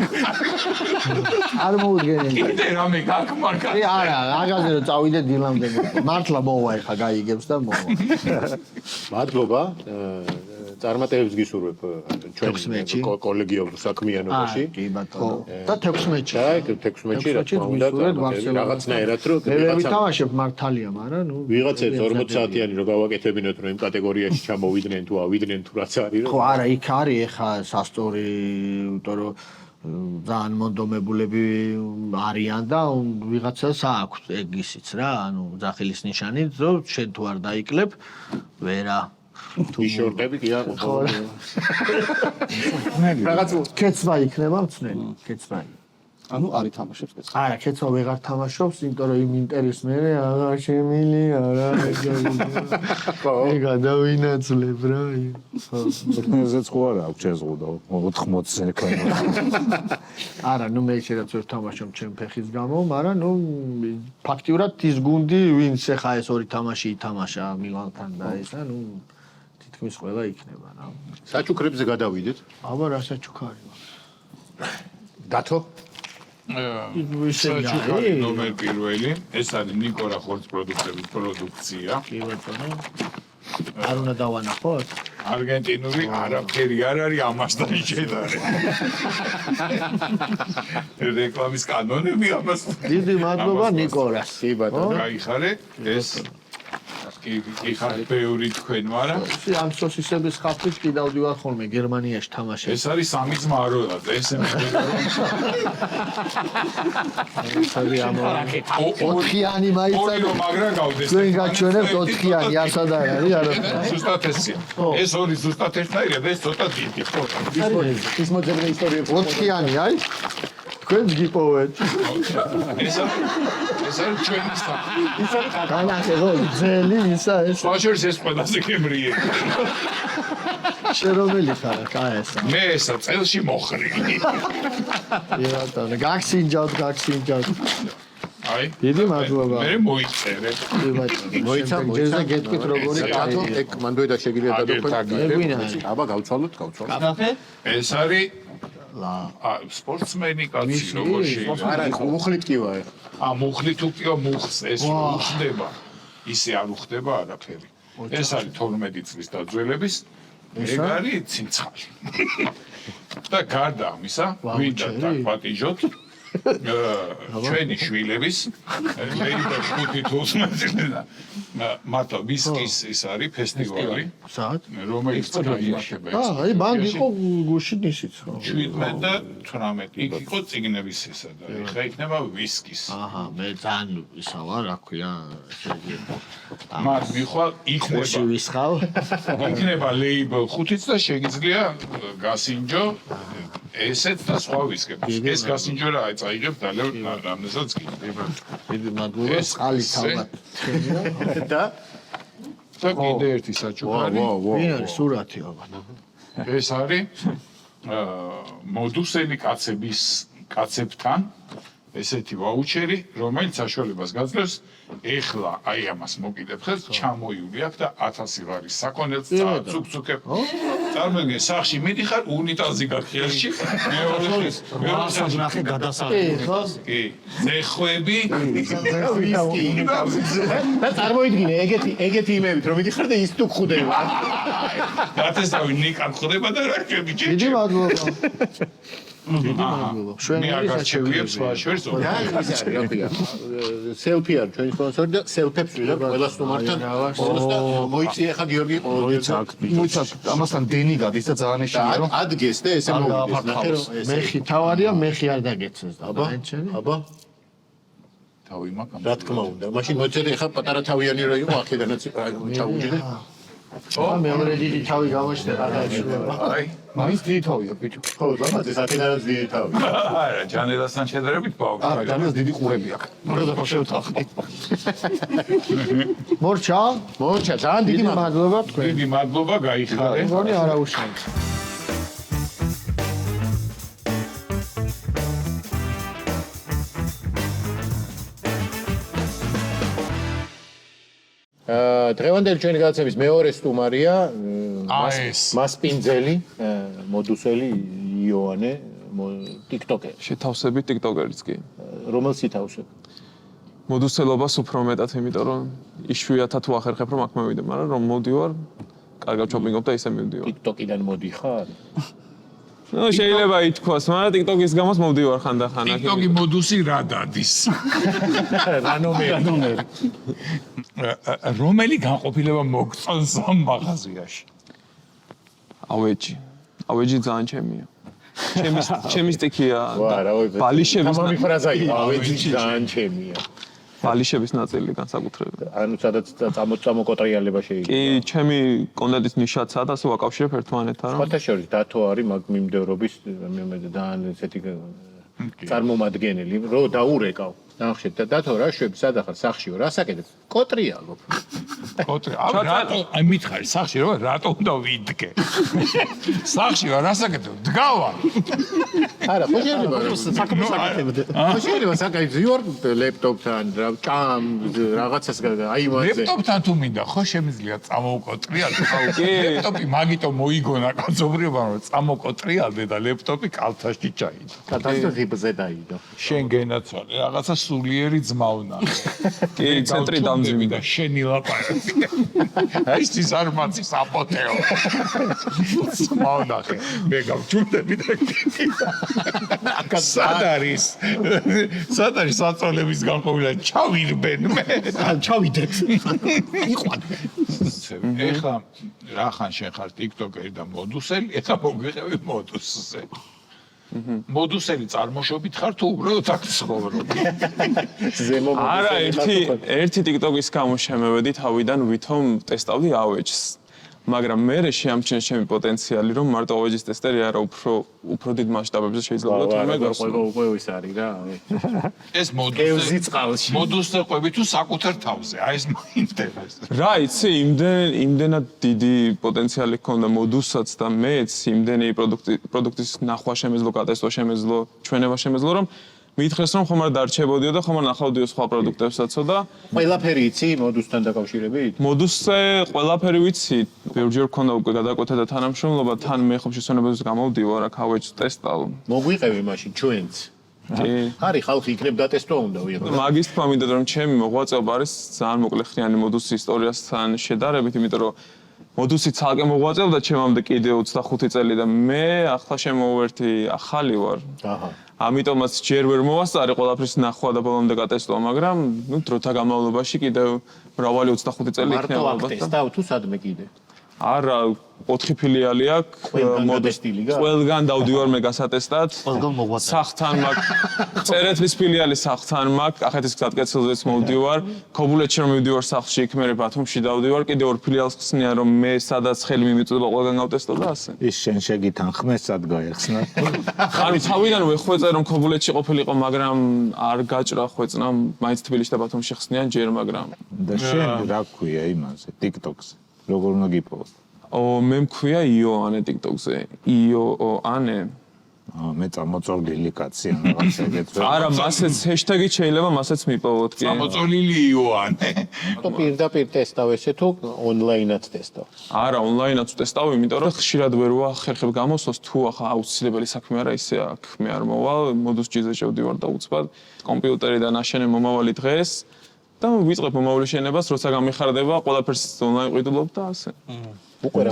[SPEAKER 5] არ მოუდგენელი
[SPEAKER 2] კიდე რამე გაკმარკა
[SPEAKER 5] არა აგაზე რომ წავიდე დილამდე მართლა მოვა ეხა გაიგებს და მოვა
[SPEAKER 3] მადლობა წარმატებებს გისურვებ ჩვენ კოლეგიალურ საქმიანობაში
[SPEAKER 5] კი ბატონო და 16-ში
[SPEAKER 3] აი 16-ში რა თქმა უნდა რაღაცნაირად რომ
[SPEAKER 5] მე ვითამაშებ მართალია მაგრამ ნუ
[SPEAKER 3] ვიღაცებს 40 საათიანი რომ გავაკეთებინოთ რომ იმ კატეგორიაში ჩამოვიდნენ თუ ავიდნენ თუ რაც არის
[SPEAKER 5] ხო არა იქ არის ეხა სასტორი იმიტომ რომ ძალიან მონდომებულები არიან და ვიღაცას აქვს ეგ ისიც რა, ანუ ძახილის ნიშანი, რომ შენ თუ არ დაიკლებ, ვერა
[SPEAKER 3] ტიშორტები კი არ
[SPEAKER 5] ხო
[SPEAKER 3] რაღაც
[SPEAKER 5] კეცვა იქნება მცნელი, კეცვა.
[SPEAKER 4] ანუ არ ითამაშებს ეს.
[SPEAKER 5] არა, კეცვა ვეღარ თამაშობს, იმიტომ რომ იმ ინტერვიუს მერე აღარ შემილია რა. ეგ გადავინაცვლებ რა.
[SPEAKER 1] ტურნირზეც ხო არა აქვს შეზღუდა 80-ზე ქანა.
[SPEAKER 5] არა, ნუ მე შეიძლება ვერ თამაშობ ჩემ ფეხის გამო, მაგრამ ნუ ფაქტიურად ის გუნდი, ვინც ეხა ეს ორი თამაში ითამაშა მილანთან და ესა, ნუ თითქმის ყველა იქნება რა.
[SPEAKER 3] საჩუქრებზე გადავიდეთ.
[SPEAKER 5] აბა რა საჩუქარი.
[SPEAKER 3] დათო
[SPEAKER 2] საჩუქარი ნომერ პირველი, ეს არის ნიკო რახორტის პროდუქტების პროდუქცია.
[SPEAKER 5] კი ბატონო. არ უნდა დავანახოთ?
[SPEAKER 2] არგენტინული არაფერი არ არის ამასთან შედარე. რეკლამის კანონები ამასთან.
[SPEAKER 5] დიდი მადლობა ნიკორას.
[SPEAKER 3] კი ბატონო.
[SPEAKER 2] გაიხარე ეს კი ხარ ბევრი თქვენ, მაგრამ
[SPEAKER 5] ამ სოსისების ხაფით კი დავდივარ ხოლმე გერმანიაში თამაშებს.
[SPEAKER 2] ეს არის სამი ძმაროდაც, ეს
[SPEAKER 5] ოთხიანი
[SPEAKER 2] ორი
[SPEAKER 5] მაიცადე.
[SPEAKER 2] რომ მაგრა გავდეს.
[SPEAKER 5] ჩვენ გაჩვენებთ ოთხიანი, ასად არ არის არაფერი.
[SPEAKER 2] ზუსტად ესია. ეს ორი ზუსტად ერთნაირია და ეს ცოტა დიდი. ხო.
[SPEAKER 3] ის მოძებნე ისტორიებს
[SPEAKER 5] ოთხიანი არის? თქვენც გიპოვეთ.
[SPEAKER 2] ეს არის ჩვენი საფი.
[SPEAKER 5] განახე რო ძელი ისა ეს
[SPEAKER 2] სპაშერს ეს ყველაზე გემრიე.
[SPEAKER 5] შეროვნელი ხარ, კაესა.
[SPEAKER 2] მე ესა წელში მოხრილი.
[SPEAKER 5] იატანე, გაგსინჯავთ.
[SPEAKER 2] აი.
[SPEAKER 5] დიდი მადლობა.
[SPEAKER 2] მე მოიწერე.
[SPEAKER 3] მოიცა
[SPEAKER 5] ჯერზე გეტყვით როგორი
[SPEAKER 3] დათო ეგ მანდოედა შეგიძლია დადოქვეთ.
[SPEAKER 5] ეგვინა.
[SPEAKER 3] აბა გავცვალოთ.
[SPEAKER 5] კაფე?
[SPEAKER 2] ეს არის
[SPEAKER 5] ლა.
[SPEAKER 2] სპორტსმენი კაცი როგორ შეიძლება.
[SPEAKER 3] არა, მუხლით კი ვარ.
[SPEAKER 2] მუხლით უკიო მუხს ეს უხდება. ისე არ უხდება არაფერი. ეს არის 12 წლის დაძველების. ეგ არის ცინცხალი. და გარდა ამისა, ვინდა დაგპატიჟოთ ჩვენი შვილების მეიდა 5 თულს და მარტო ვისკის ის არის ფესტივალი,
[SPEAKER 5] საათ?
[SPEAKER 2] რომელიც გაიმართება
[SPEAKER 5] აი, მან იყო გუშინ ისიც ხო.
[SPEAKER 2] 17 და 18 იქ იყო წიგნების ესა და ეხა იქნება ვისკის.
[SPEAKER 5] აჰა, მე ძალიან ისა ვარ, რა ქვია, შეიძლება.
[SPEAKER 2] მაგ მიხვალ
[SPEAKER 5] ხოში
[SPEAKER 2] იქნება
[SPEAKER 5] ვისხავ.
[SPEAKER 2] იქნება label 5-იც და შეგიძლია გასინჯო ესეც და სხვა ვისკებს. ეს გასინჯო რა წაიღებ და რამდენსაც კი.
[SPEAKER 5] დიდი მადლობა, წყალი თავად.
[SPEAKER 3] და
[SPEAKER 2] და კიდე ერთი საჩუქარი.
[SPEAKER 5] ვინ არის სურათი ალბათ?
[SPEAKER 2] ეს არის მოდუსელი კაცებთან ესეთი ვაუჩერი, რომელიც საშუალებას გაძლევს ეხლა აი ამას მოკიდებ ხელს, ჩამოივლი აქ და 1000 ლარის საკონელს წაცუქცუქებ. წარმოგიდგენ, სახში მიდიხარ, უნიტაზი გაქვს ხელში, მეორე
[SPEAKER 4] ნახე გადასაღები.
[SPEAKER 5] ხო?
[SPEAKER 2] კი, ზეხვები,
[SPEAKER 3] და წარმოიდგინე ეგეთი იმებით რომ მიდიხარ და ის თუ გხდება.
[SPEAKER 2] დაწესავი ნიკან ხდება და რა
[SPEAKER 5] დიდი
[SPEAKER 2] შეგვიჭირ.
[SPEAKER 5] მადლობა. დიდი მადლობა.
[SPEAKER 2] მე
[SPEAKER 5] შვენელი
[SPEAKER 2] აღარ შევიებს სხვა შორის.
[SPEAKER 3] სელფი არის ჩვენი სპონსორი და სელფებს ვიღებ ყველა სტუმართან. მოიწია ხა გიორგი
[SPEAKER 4] მოიცა ამასთან დენი გადის და ძალიან ეშინია რომ
[SPEAKER 3] ადგეს და ესე მოვიდეს. ნახე რომ
[SPEAKER 5] მეხი თავარია, მეხი არ დაგეცეს და დაენჩენი.
[SPEAKER 3] აბა
[SPEAKER 2] თავი მაგამ.
[SPEAKER 3] რა თქმა უნდა. მაშინ მოწერე ხა პატარა თავიანი რო იყო აქედანაც ჩაუჯერე.
[SPEAKER 5] მეორე დიდი თავი გამოჩნდა გადაეშურება.
[SPEAKER 2] აი,
[SPEAKER 4] მაინც დიდი თავია ბიჭო.
[SPEAKER 3] ხო, ზამთრის აქედანაც დიდი თავი.
[SPEAKER 2] არა, ჯანელასთან შედარებით ბავშვი.
[SPEAKER 4] არა, განას დიდი ყურები აქვს. მოდა ხო შევთანხმდი.
[SPEAKER 5] მორჩა,
[SPEAKER 3] მოჩა, ძალიან დიდი
[SPEAKER 5] დიდი მადლობა თქვენ.
[SPEAKER 2] დიდი მადლობა, გაიხარე.
[SPEAKER 5] მგონი არაუშავთ.
[SPEAKER 3] დღევანდელი ჩვენი გადაცემის მეორე სტუმარია
[SPEAKER 2] ეს.
[SPEAKER 3] მასპინძელი, მოდუსელი იოანე, TikToker.
[SPEAKER 6] შეთავსებით TikToker-იც კი.
[SPEAKER 3] რომელს ითავსებ?
[SPEAKER 6] მოდუსელობას უფრო მეტად, იმიტომ რომ იშვიათად თუ ახერხებ რომ აქ მოვიდე, მაგრამ რომ მოდივარ, კარგად ჩოპინგობ და ისე მივდივარ.
[SPEAKER 3] TikTok-იდან მოდიხარ?
[SPEAKER 6] ნუ შეიძლება ითქვას, მაგრამ TikTok-ის გამოს მოვდივარ ხანდახან.
[SPEAKER 2] TikTok-ი მოდუსი რა დადის?
[SPEAKER 3] რანომერი.
[SPEAKER 2] რომელი განყოფილება მოგწონს ამ მაღაზიაში?
[SPEAKER 6] ავეჯი. ავეჯი ძალიან ჩემია. ჩემი სტიქია ბალიშების
[SPEAKER 3] ფრაზა იყო, ავეჯი ძალიან ჩემია.
[SPEAKER 6] ბალიშების ნაწილი განსაკუთრებით.
[SPEAKER 3] ანუ სადაც წამოკოტრიალება შეიძლება.
[SPEAKER 6] კი, ჩემი კონდენტის ნიშაცაა და ასე ვაკავშირებ ერთმანეთთან, რომ
[SPEAKER 3] სხვათა შორის დათო არის მაგ მიმდევრობის ძალიან ესეთი წარმომადგენელი, რო დაურეკავ. ნახეთ და დათო რა შვები სადახარ სახშიო, რა საკეთებ? კოტრიალო.
[SPEAKER 2] კოტრი, რატო აი მითხარი სახში რა რატო უნდა ვიდგე? სახში რა საკეთებ? დგავა.
[SPEAKER 3] არა, ხო შეიძლება საქმეს აკეთებდე. ხო შეიძლება საკეთებ ვარ ლეპტოპთან, რა ჭამ რაღაცას აივანზე.
[SPEAKER 2] ლეპტოპთან თუ მინდა, ხო შემიძლია წამოვკოტრიალდე. ლეპტოპი მაგიტომ მოიგონა კაცობრიობა, რომ წამოკოტრიალდე და ლეპტოპი კალთაში ჩაიდო.
[SPEAKER 3] კატასტროფებზე დაიდო.
[SPEAKER 2] შენ გენაცვალე, რაღაცა სულიერი ძმა უნდა.
[SPEAKER 6] კი, ცენტრი დამძიმი
[SPEAKER 2] და შენი ლაპარაკი. აი ის არ მაცის აპოთეო. მაუნახე, მე გავჩუნდები და სად არის საწოლების განყოფილა ჩავირბენ მე.
[SPEAKER 5] ჩავიდეთ. იყვან.
[SPEAKER 2] ეხლა რახან შენ ხარ TikToker და მოდუსელი, ეხლა მოგვიყევი მოდუსზე. მოდუსელი წარმოშობით ხარ თუ უბრალოდ აქ ცხოვრობ?
[SPEAKER 6] არა, ერთი TikTok-ის გამო შემევედი თავიდან, ვითომ ტესტავდი AWEJ-ს. მაგრამ მე შეამჩნია ჩემი პოტენციალი, რომ მარტო AWEJ-ის ტესტერი არა, უფრო დიდ მასშტაბებზე შეიძლება თორმე გასულა.
[SPEAKER 3] უკვე ის არის რა.
[SPEAKER 2] ეს მოდუსზე ყვები თუ საკუთარ თავზე, აი ეს მაინტერესებს.
[SPEAKER 6] რა იცი, იმდენად დიდი პოტენციალი ჰქონდა მოდუსაც და მეც იმდენი პროდუქტის ნახვა შემეძლო, გატესტვა შემეძლო, ჩვენება შემეძლო, რომ მითხრეს რომ ხომ არ დარჩებოდიო და ხომ არ ნახავდიო სხვა პროდუქტებსაცო და
[SPEAKER 3] ყველაფერი იცი მოდუსთან დაკავშირებით?
[SPEAKER 6] მოდუსზე ყველაფერი ვიცი. ბევრჯერ ქონდა უკვე გადაკვეთა და თანამშრომლობა, თან მე ხომ შესვენებაზე გამოვდივარ, აქ AWEJ-ს ტესტავ.
[SPEAKER 3] მოგვიყევი მაშინ ჩვენც.
[SPEAKER 6] კი.
[SPEAKER 3] არის ხალხი იქნებ დატესტვა უნდა ვიღო.
[SPEAKER 6] მაგის თქმა მინდა რომ ჩემი მოღვაწეობა არის ძალიან მოკლეხრიანი მოდუსის ისტორიასთან შედარებით, იმიტომ რომ მოდუსი ცალკე მოღვაწეობდა ჩემამდე კიდე 25 წელი და მე ახლა შემოვერთი ახალი ვარ.
[SPEAKER 3] აჰა.
[SPEAKER 6] ამიტომაც ჯერ ვერ მოვასწარე ყველაფრის ნახვა და ბოლომდე გატესტვა, მაგრამ დროთა განმავლობაში კიდევ მრავალი 25 წელი იქნება
[SPEAKER 3] მარტო აქ ტესტავ თუ სადმე კიდე?
[SPEAKER 6] არა, 4 ფილიალი აქვს. ყველგან დავდივარ მე გასატესტად.
[SPEAKER 5] ყველგან მოღვაწე.
[SPEAKER 6] სახთან მაქვს. წერეთლის ფილიალი სახთან მაქვს. კახეთის გზატკეცილზეც მოვდივარ. ქობულეთში რომ მივდივარ სახლში, იქ მე ბათუმში დავდივარ. კიდე 2 ფილიალს ხსნიან რომ მე სადაც ხელი მიმიწვდება ყველგან გავტესტო და ასე.
[SPEAKER 1] ის შენ შეგითანხმეს სად გაეხსნა?
[SPEAKER 6] ხარი თავიდან ვეხვეწე რომ ქობულეთში ყოფილიყო, მაგრამ არ გაჭრა ხვეწნა, მაინც თბილისში და ბათუმში ხსნიან ჯერ, მაგრამ
[SPEAKER 1] და შენ რა ქვია იმაზე TikTok-ზე? როგორ უნდა გიპოვო?
[SPEAKER 6] მე მქვია იოანე TikTok-ზე. იოანე.
[SPEAKER 1] მე წამოწოლილი კაცია რაღაცა ეგეთზე.
[SPEAKER 6] არა, მასეც ჰეშტეგი შეიძლება მასეც მიპოვოთ კი.
[SPEAKER 2] წამოწოლილი იოანე.
[SPEAKER 3] თუ პირდაპირ ტესტავ ესე თუ ონლაინად ტესტავ?
[SPEAKER 6] არა, ონლაინად ტესტავ, იმიტომ რომ ხშირად ვერ ვახერხებ გამოსვლას, თუ ახლა აუცილებელი საქმე არა, ისე აქ მე არ მოვალ, მოდუსჯიზე შევდივარ და უცბად კომპიუტერიდან აშენე მომავალი დღეს და ვიწყებ მომავლის შენებას, როცა გამიხარდება, ყველაფერს ონლაინ ყიდულობ და ასე.
[SPEAKER 3] უკვე რა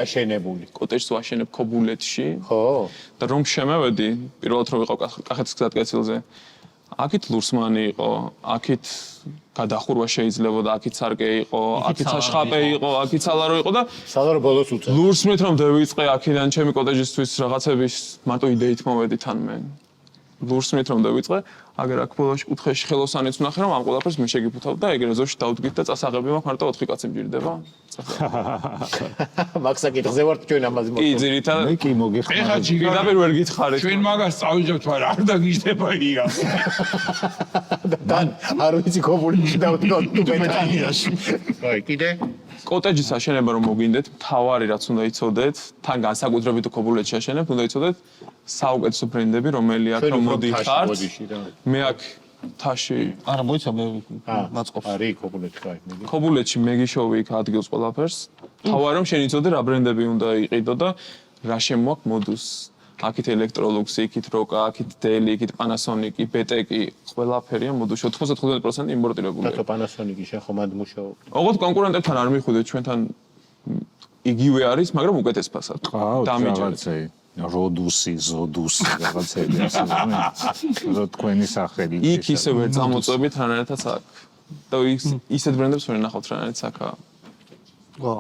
[SPEAKER 3] აშენებული.
[SPEAKER 6] კოტეჯს ვაშენებ ქობულეთში.
[SPEAKER 3] ხო.
[SPEAKER 6] და რომ შემევედი, პირველად რომ ვიყავ კახეთის გზატკეცილზე, აქეთ ლურსმანი იყო, აქეთ გადახურვა შეიძლება და აქეთ სარკე იყო, აქეთ საშხაპე იყო, აქეთ სალარო იყო და
[SPEAKER 3] სალარო ბოლოს უწევ.
[SPEAKER 6] ლურსმით რომ დავიწყე აქედან ჩემი კოტეჯისთვის რაღაცების მარტო იდეით მოვედი თან მე. ლურსმით რომ დავიწყე, აგერ აქ ბოლოში კუთხეში ხელოსანიც ვნახე რომ ამ ყველაფერს მე შეგიფუთავ და ეგრე ზოში დავდგით და წასაღები მაქვს მარტო 4 კაცი მჭირდება.
[SPEAKER 3] მაქსაკითხზე ვართ ჩვენ ამაზე
[SPEAKER 6] კი, ძირითადად
[SPEAKER 1] მე კი მოგეხმარებ.
[SPEAKER 2] ეხლა
[SPEAKER 6] პირდაპირ ვერ გითხარით.
[SPEAKER 2] ჩვენ მაგას წავიჯობთ, მაგრამ არ დაგიждდება ია.
[SPEAKER 3] თან არ ვიცი ქობულეთში დავდგოთ თუ ბეტანიაში. აი, კიდე
[SPEAKER 6] კოტეჯის აშენება რომ მოგინდეთ, თავარი რაც უნდა იცოდეთ, თან განსაკუთრებით ქობულეთში აშენებთ, უნდა იცოდეთ საუკეთესო ბრენდები, რომელი აქ რომ მოდიხართ. მე აქ თაში
[SPEAKER 4] არა მოიცა მე მაწყობს.
[SPEAKER 3] არის ქობულეთში კაი.
[SPEAKER 6] ქობულეთში მეგიშოვი იქ ადგილს ყველაფერს. თავარი რომ შენ იცოდე რა ბრენდები უნდა იყიდო და რა შემოაქვს მოდუს. აქეთ ელექტროლუქსი, იქით როკა, აქით დელი, იქით პანასონიკი, ბეტეკი, ყველაფერია მოდუში 95% იმპორტირებულია.
[SPEAKER 3] და პანასონიკი შენ ხომ ad მუშაობ?
[SPEAKER 6] ოღონდ კონკურენტებთან არ მიხვიდეთ, ჩვენთან იგივე არის, მაგრამ უკეთეს ფასად.
[SPEAKER 1] რაღაცა როდუსი, ზოდუსი რაღაცები ასე რომ თქვენი სახელი
[SPEAKER 6] იქ ისე ვერ წამოწვევით რანაირადაც აქ. და ისეთ ბრენდებს ვერ ნახავთ რანაირადაც აქ.
[SPEAKER 5] ხო.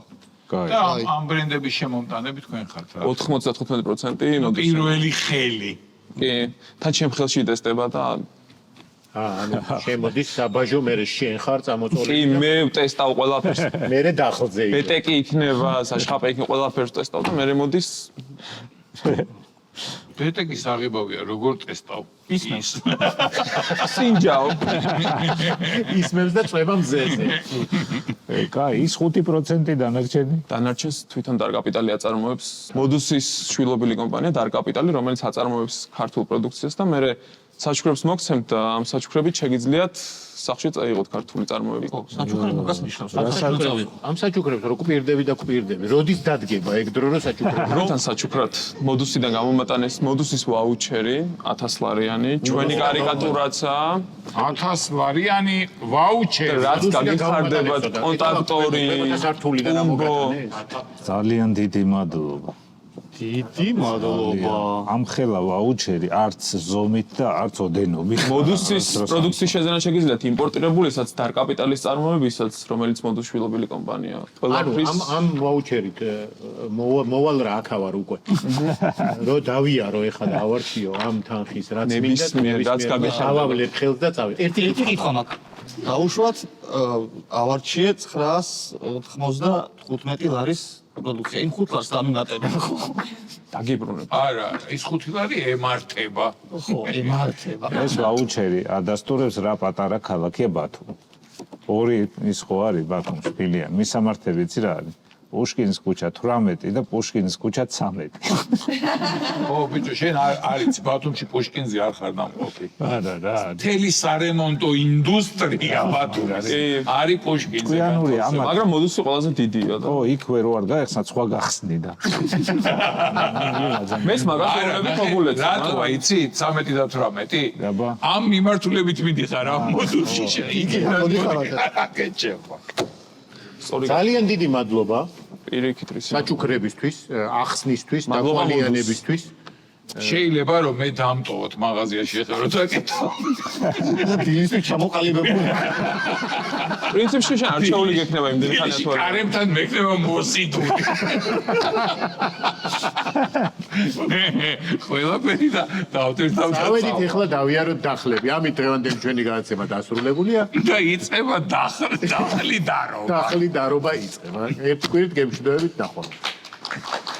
[SPEAKER 1] კაი.
[SPEAKER 2] და ამ ბრენდების შემომტანები თქვენ ხართ რა.
[SPEAKER 6] 95%
[SPEAKER 2] ნუ
[SPEAKER 6] მოდის.
[SPEAKER 2] პირველი ხელი.
[SPEAKER 6] კი, თან ჩემ ხელში იტესტება და
[SPEAKER 3] ანუ შემოდის საბაჟო მე შენ ხარ წამოწოლილი.
[SPEAKER 6] კი, მე ვტესტავ ყველაფერს.
[SPEAKER 3] მე დახლზე იქ.
[SPEAKER 6] ბეტეკი იქნება, საშხაპე იქნება, ყველაფერს ვტესტავ და მე მოდის
[SPEAKER 2] ბეტეკის აღებავია, როგორ ტესტავ? ისმის.
[SPEAKER 6] სინჯაო.
[SPEAKER 3] ისმებს და წვება მზეზე.
[SPEAKER 1] კაი, ის 5% დანარჩენი.
[SPEAKER 6] დანარჩენს თვითონ დარკაპიტალი აწარმოებს. მოდუსის შვილობილი კომპანია დარკაპიტალი, რომელიც აწარმოებს ქართულ პროდუქციას და მე საჩუქრებს მოგცემთ და ამ საჩუქრებით შეგიძლიათ სახში წაიღოთ ქართული წარმოები.
[SPEAKER 4] საჩუქრები მაგას ნიშნავს.
[SPEAKER 3] ამ საჩუქრებს რო კვირდები და კვირდები. როდის დადგება ეგ დრო რო საჩუქრები?
[SPEAKER 6] როთან საჩუქრად მოდუსიდან გამომატანეს მოდუსის ვაუჩერი 1000 ლარიანი, ჩვენი კარიკატურაცაა,
[SPEAKER 2] 1000 ლარიანი ვაუჩერი.
[SPEAKER 6] რაც გაგიხარდებათ კონტაქტორი,
[SPEAKER 3] სართულიდან ამოგატანე.
[SPEAKER 1] ძალიან დიდი მადლობა.
[SPEAKER 4] დიდი მადლობა.
[SPEAKER 1] ამ ხელა ვაუჩერი არც ზომით და არც ოდენობით.
[SPEAKER 6] მოდუსის პროდუქციის შეზანა შეგიძლიათ იმპორტირებულისაც დარკაპიტალის წარმოებისაც, რომელიც მოდუს შვილობილი კომპანია.
[SPEAKER 3] ანუ
[SPEAKER 6] ყველაფრის
[SPEAKER 3] ამ ვაუჩერით მოვალ რა აქავარ უკვე. რო დავიარო ეხლა და ავარჩიო ამ თანხის რაც
[SPEAKER 6] ნებისმიერ, რაც გაგეხარდება.
[SPEAKER 3] დავავლებ ხელს და წავიდე.
[SPEAKER 4] ერთი კითხვა მაქვს. დაუშვათ ავარჩიე 995 ლარის პროდუქცია. იმ 5 ლარს დამიმატებენ ხო?
[SPEAKER 6] დაგიბრუნებ.
[SPEAKER 2] არა, ის 5 ლარი ემართება.
[SPEAKER 4] ხო, ემართება.
[SPEAKER 1] ეს ვაუჩერი ადასტურებს რა პატარა ქალაქია ბათუმი. ორი ის ხო არის ბათუმის ფილიალი. მისამართები იცი რა არის? პუშკინის ქუჩა 18 და პუშკინის ქუჩა 13.
[SPEAKER 2] ო, ბიჭო, შენ არის ბათუმში პუშკინზე არ ხარ დამყოფი.
[SPEAKER 1] არა რა.
[SPEAKER 2] თელი სარემონტო ინდუსტრია ბათუმში. არის პუშკინზე.
[SPEAKER 1] კვიანური ამა.
[SPEAKER 6] მაგრამ მოდუსი ყველაზე დიდია და
[SPEAKER 1] ო, იქვე რო არ გაეხსნა, სხვა გახსნიდა.
[SPEAKER 6] მეს მაგალითად მოგულეთ.
[SPEAKER 2] რატოა იცი 13 და 18?
[SPEAKER 1] აბა.
[SPEAKER 2] ამ მიმართულებით მიდიხარ ამ მოდულში. იგი
[SPEAKER 4] მოდიხარ.
[SPEAKER 2] აკეჭება.
[SPEAKER 6] სწორი
[SPEAKER 2] ძალიან
[SPEAKER 3] დიდი მადლობა
[SPEAKER 6] პირიქით რის.
[SPEAKER 3] საჩუქრებისთვის, ახსნისთვის,
[SPEAKER 6] მადლობა,
[SPEAKER 3] დაკვალიანებისთვის.
[SPEAKER 2] შეიძლება რომ მე დამტოვოთ მაღაზიაში ახლა რომ დაკეთო.
[SPEAKER 4] და დილისთვის ჩამოყალიბებული.
[SPEAKER 6] პრინციპში შენ არჩეული გექნება იმდენი ხანი ათვალი.
[SPEAKER 2] კარებთან მექნება მოსიდული. ყველაფერი და დავწერთავ.
[SPEAKER 3] დავედით ეხლა დავიაროთ დახლები. ამით დღევანდელი ჩვენი გადაცემა დასრულებულია.
[SPEAKER 2] და იწება დახლი დარობა.
[SPEAKER 3] დახლი დარობა იწყება. ერთ კვირით გემშვიდობებით ნახვამდის.